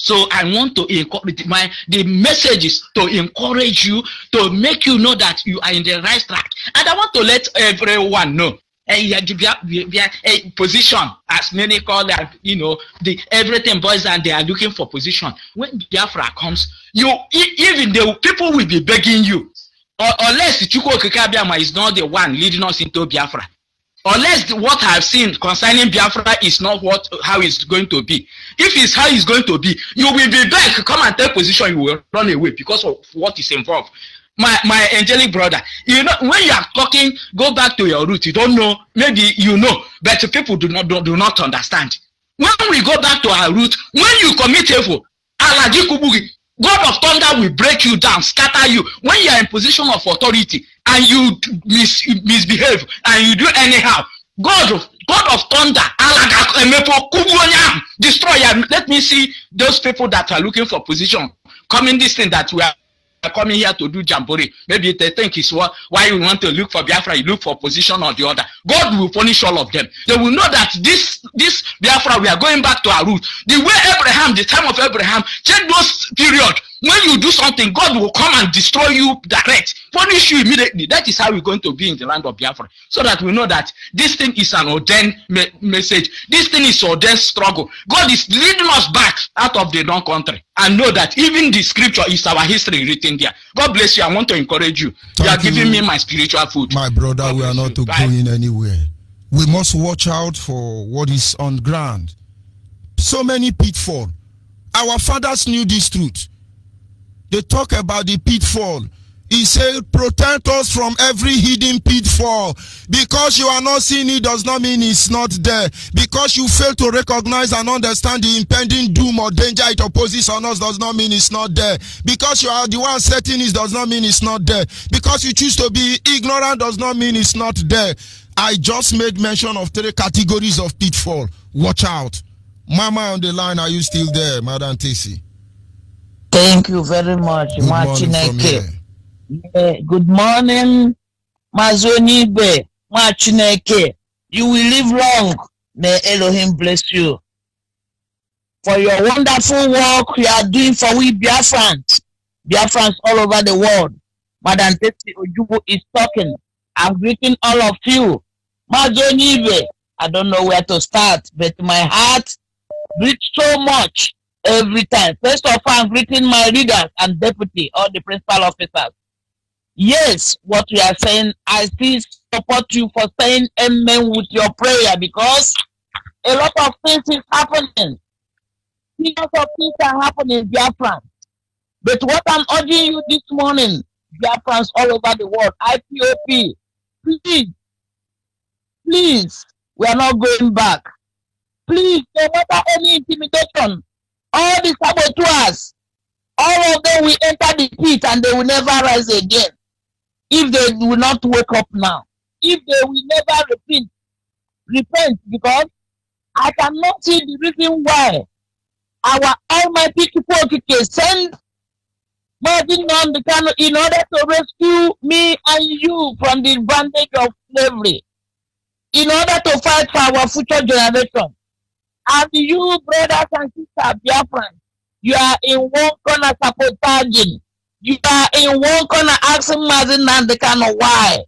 So I want to encourage the message is to encourage you, to make you know that you are in the right track. And I want to let everyone know a position, as many call that, you know, the everything boys and they are looking for position. When Biafra comes, even the people will be begging you, unless Chukwu Okike Abiama is not the one leading us into Biafra. Unless what I've seen concerning Biafra is not how it's going to be. If it's how it's going to be, you will be back, come and take position, you will run away because of what is involved. My angelic brother, you know, when you are talking, go back to your root. You don't know, maybe you know, but people do not understand. When we go back to our root, when you commit evil, God of thunder will break you down, scatter you. When you are in position of authority and you misbehave and you do anyhow, God of thunder, destroy you. Let me see those people that are looking for position coming this thing that we are coming here to do jamboree. Maybe they think it's why you want to look for Biafra, you look for position or the other. God will punish all of them. They will know that this Biafra, we are going back to our root. The way Abraham, the time of Abraham, check those period. When you do something, God will come and destroy you direct, punish you immediately. That is how we're going to be in the land of Biafra. So that we know that this thing is an ordained message. This thing is ordained struggle. God is leading us back out of the known country. And know that even the scripture is our history written there. God bless you. I want to encourage you. You are giving me my spiritual food. My brother, we are not going anywhere. We must watch out for what is on ground. So many pitfalls. Our fathers knew this truth. They talk about the pitfall. He said, protect us from every hidden pitfall. Because you are not seeing it does not mean it's not there. Because you fail to recognize and understand the impending doom or danger it opposes on us does not mean it's not there. Because you are the one setting it does not mean it's not there. Because you choose to be ignorant does not mean it's not there. I just made mention of 3 categories of pitfall. Watch out. Mama on the line, are you still there, Madam Tesi? Thank you very much, Machineke. Good morning, Mazonibe, Machineke. You will live long. May Elohim bless you for your wonderful work you are doing for we Biafrans all over the world. Madam Tesi Ojubu is talking. I'm greeting all of you. Mazonibe, I don't know where to start, but my heart beats so much every time. First of all, I'm greeting my leaders and deputy, all the principal officers. Yes, what we are saying, I still support you for saying amen with your prayer, because a lot of things is happening. Millions of things are happening in Biafra. But what I'm urging you this morning, Biafrans all over the world, IPOP, please, we are not going back. Please, no matter any intimidation, all the saboteurs, all of them will enter the pit and they will never rise again. If they will not wake up now, if they will never repent, because I cannot see the reason why our almighty Chukwuokike send Martin Nnamdi Kanu in order to rescue me and you from the bondage of slavery, in order to fight for our future generation. And you, brothers and sisters, Biafran, you are in one corner sabotaging. You are in one corner asking Martin Nnamdi Kanu why.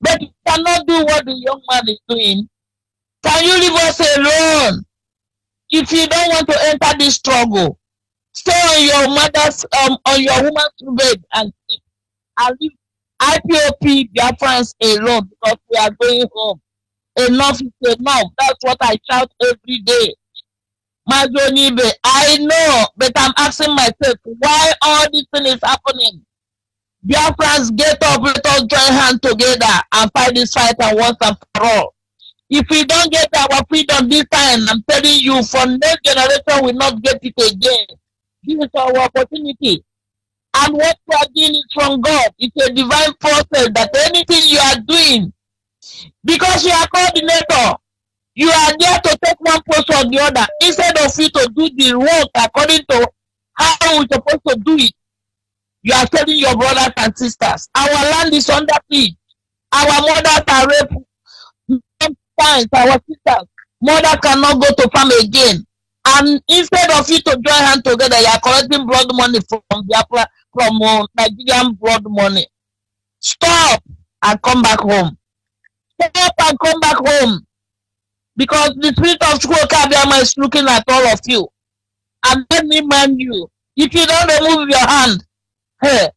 But you cannot do what the young man is doing. Can you leave us alone? If you don't want to enter this struggle, stay on your mother's, on your woman's bed and sleep. And leave IPOP Biafrans alone, because we are going home. Enough is enough. That's what I shout every day. Mazonibe, I know, but I'm asking myself, why all this thing is happening? Biafrans, get up, let us join hands together and fight this fight and once and for all. If we don't get our freedom this time, I'm telling you, for next generation will not get it again. This is our opportunity. And what we are doing is from God. It's a divine process that anything you are doing, because you are coordinator, you are there to take one post or the other, instead of you to do the work according to how we're supposed to do it. You are telling your brothers and sisters, our land is under siege. Our mothers are raped. Our sisters, mother cannot go to farm again. And instead of you to join hands together, you are collecting blood money from Nigerian blood money. Stop and come back home. Stop and come back home. Because the spirit of Chukwuokike is looking at all of you. And let me remind you, if you don't remove your hand, hey,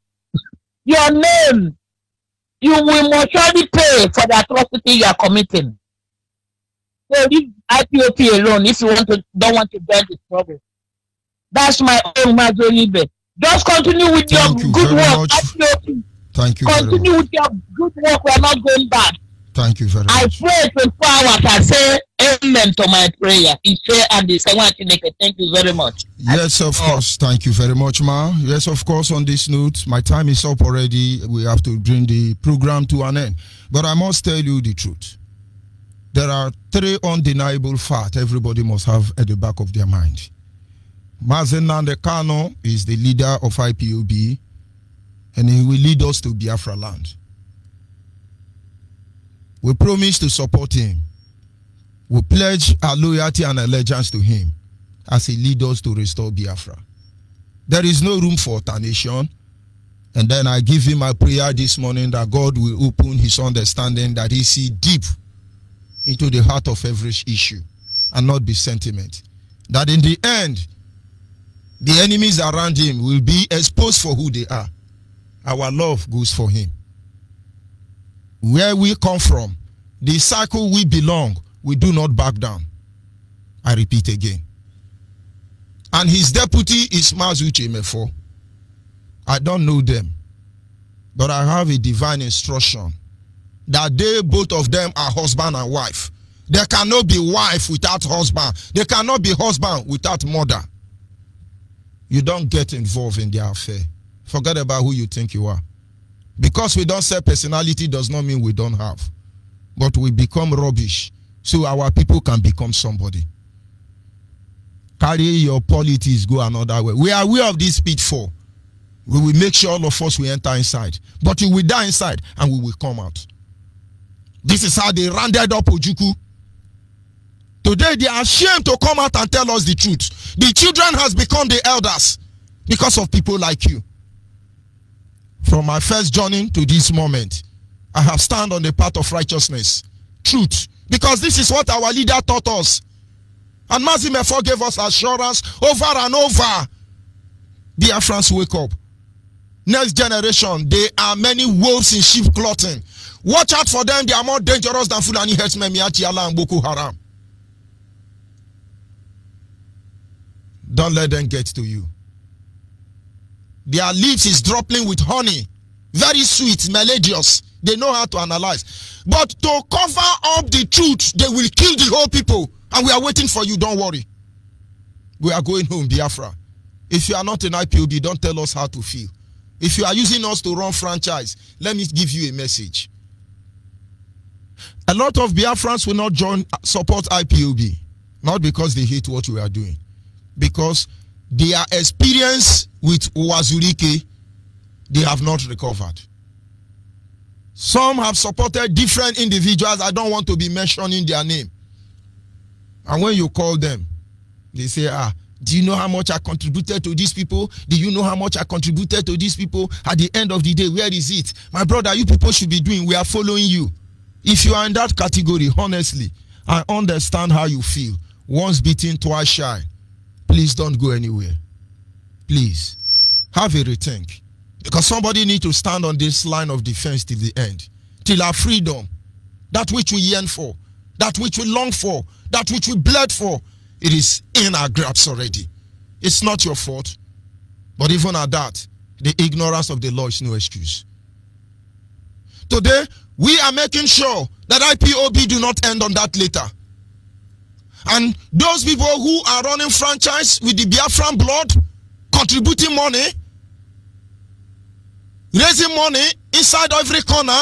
your name, you will most surely pay for the atrocity you are committing. So leave IPOP alone if you don't want to join the struggle. That's my own Mazonibe. Just continue with your good work. IPOP. Thank you. Continue with your good work. We are not going back. Thank you very much. I pray 24 hours. I say amen to my prayer. Thank you very much. Yes, of course. Thank you very much, Ma. Yes, of course, on this note, my time is up already. We have to bring the program to an end. But I must tell you the truth. There are three undeniable facts everybody must have at the back of their mind. Martin Nnamdi Kanu is the leader of IPOB, and he will lead us to Biafra land. We promise to support him. We pledge our loyalty and allegiance to him as he leads us to restore Biafra. There is no room for alternation. And then I give him my prayer this morning that God will open his understanding, that he see deep into the heart of every issue and not be sentiment. That in the end, the enemies around him will be exposed for who they are. Our love goes for him. Where we come from, the circle we belong, we do not back down. I repeat again. And his deputy is Mazi Uche Mefo. I don't know them, but I have a divine instruction that they, both of them, are husband and wife. There cannot be wife without husband. There cannot be husband without mother. You don't get involved in their affair. Forget about who you think you are. Because we don't say personality does not mean we don't have. But we become rubbish so our people can become somebody. Carry your politics, go another way. We are aware of this pitfall. We will make sure all of us will enter inside. But you will die inside and we will come out. This is how they rounded up Ojukwu. Today they are ashamed to come out and tell us the truth. The children has become the elders because of people like you. From my first journey to this moment, I have stand on the path of righteousness, truth, because this is what our leader taught us. And Mazimefo gave us assurance over and over. Biafrans, wake up. Next generation, there are many wolves in sheep clothing. Watch out for them. They are more dangerous than Fulani herdsmen, Miati Allah and Boko Haram. Don't let them get to you. Their lips is dropping with honey. Very sweet, melodious. They know how to analyze. But to cover up the truth, they will kill the whole people. And we are waiting for you, don't worry. We are going home, Biafra. If you are not an IPOB, don't tell us how to feel. If you are using us to run franchise, let me give you a message. A lot of Biafrans will not support IPOB. Not because they hate what we are doing. Because their experience with Uwazurike, they have not recovered. Some have supported different individuals. I don't want to be mentioning their name. And when you call them, they say, do you know how much I contributed to these people? Do you know how much I contributed to these people? At the end of the day, where is it? My brother, you people should be doing, we are following you. If you are in that category, honestly, I understand how you feel. Once beaten, twice shy. Please don't go anywhere. Please, have a rethink. Because somebody needs to stand on this line of defense till the end. Till our freedom, that which we yearn for, that which we long for, that which we bled for, it is in our grasp already. It's not your fault. But even at that, the ignorance of the law is no excuse. Today, we are making sure that IPOB do not end on that later. And those people who are running franchise with the Biafran blood, contributing money, raising money inside every corner,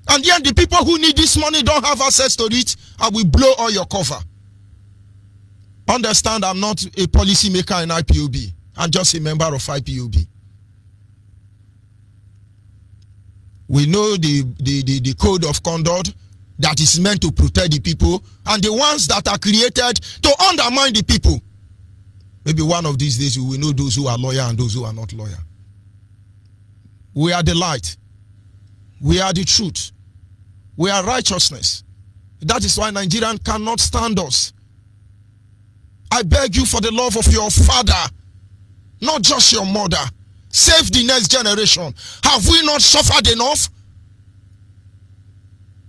and yet the people who need this money don't have access to it, I will blow all your cover. Understand, I'm not a policy maker in IPOB. I'm just a member of IPOB. We know the code of conduct that is meant to protect the people, and the ones that are created to undermine the people. Maybe one of these days we will know those who are loyal and those who are not loyal. We are the light. We are the truth. We are righteousness. That is why Nigerians cannot stand us. I beg you for the love of your father, not just your mother. Save the next generation. Have we not suffered enough?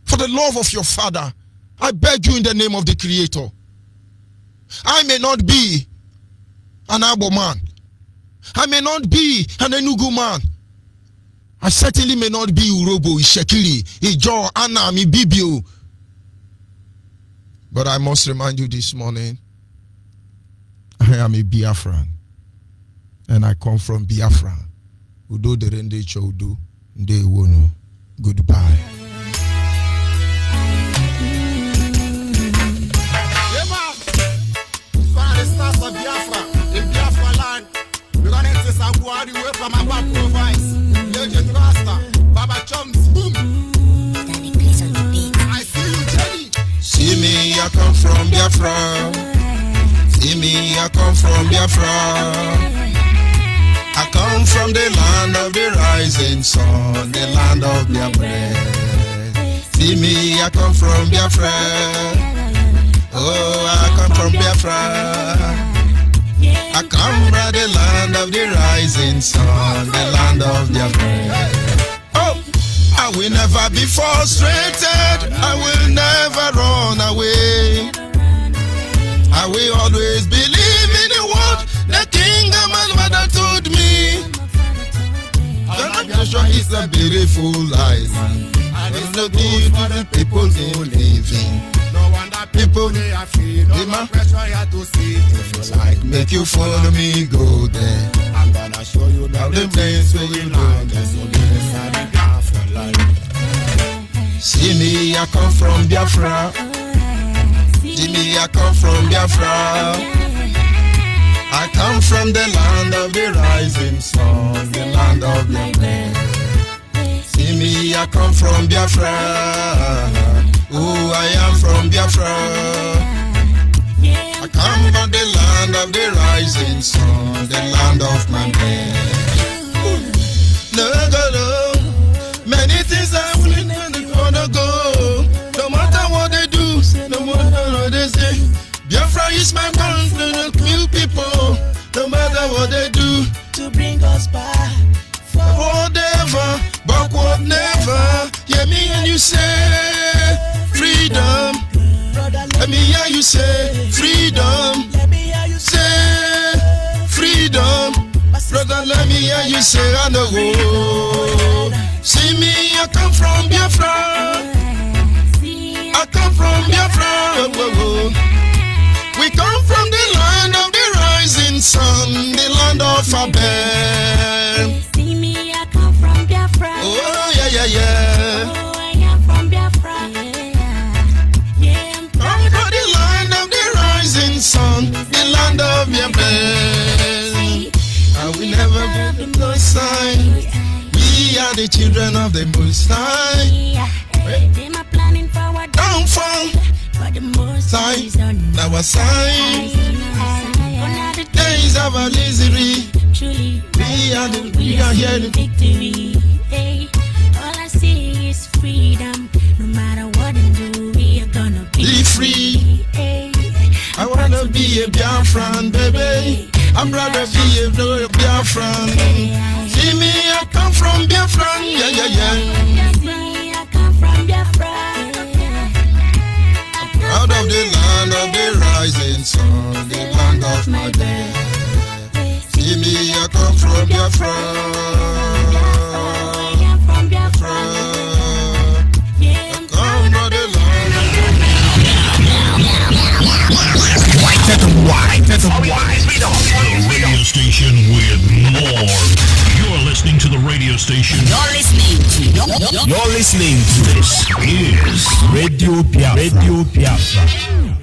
For the love of your father, I beg you in the name of the Creator. I may not be an Abo man. I may not be an Enugu man. I certainly may not be Urobo, Ishekiri, Ijo, Anami, Bibio. But I must remind you this morning, I am a Biafran. And I come from Biafra. Udo derende choudo, nde wono. Goodbye. Of Biafra, in Biafra land, we're gonna take some away from our province. Legend Rasta, Baba Chums, boom. I see you, Jenny. See me, I come from Biafra. See me, I come from Biafra. I come from the land of the rising sun, the land of their bread. See me, I come from Biafra. Oh, I come from Biafra. I come from the land of the rising sun, the land of their bread. Oh, I will never be frustrated. I will never run away. I will always believe in the word the kingdom my mother told me. The nation is a beautiful island, and it's no good for the people who live in. People, they are free, no more pressure here to see. If you like, make you follow me, go there. I'm gonna show you the place where you learn. See me, I come from Biafra. See me, I come from Biafra. I come from the land of the rising sun, the land of the bread. See me, I come from Biafra. Oh, I am from Biafra. I come from the land of the rising sun, the land of my bed. No, many things Biafra is my country, not kill people, no matter what they do to bring us back. Whatever, backward never. Hear me and you say freedom. Let me hear you say freedom. Say freedom. Brother, let me hear you say I know. See me, I come from Biafra. I come from Biafra. We come from the land of the rising sun, the land of Abel. See me, I come from Biafra. Oh yeah, yeah, yeah. Oh, I am from Biafra. Yeah, I'm come from the land of the rising sun, the land of Abel. And we never get the Most High. We are the children of the Most High. They are planning for our downfall. But the Most High is on our side. Days of our misery. Truly, we are here the victory. Hey, all I see is freedom. No matter what I do, we are gonna be free. Hey, I wanna be a Biafran, baby. I'd rather be a Biafran. See me, I come from Biafran. Yeah, yeah, yeah. I come from Biafra. Out of the land of the rising sun, the land of my day. See me, I come from Biafra. I am from Biafra. Yeah, I'm come from the land of the radio station with more. You're listening to the radio station. You're listening to this is Radio Biafra. Radio Biafra.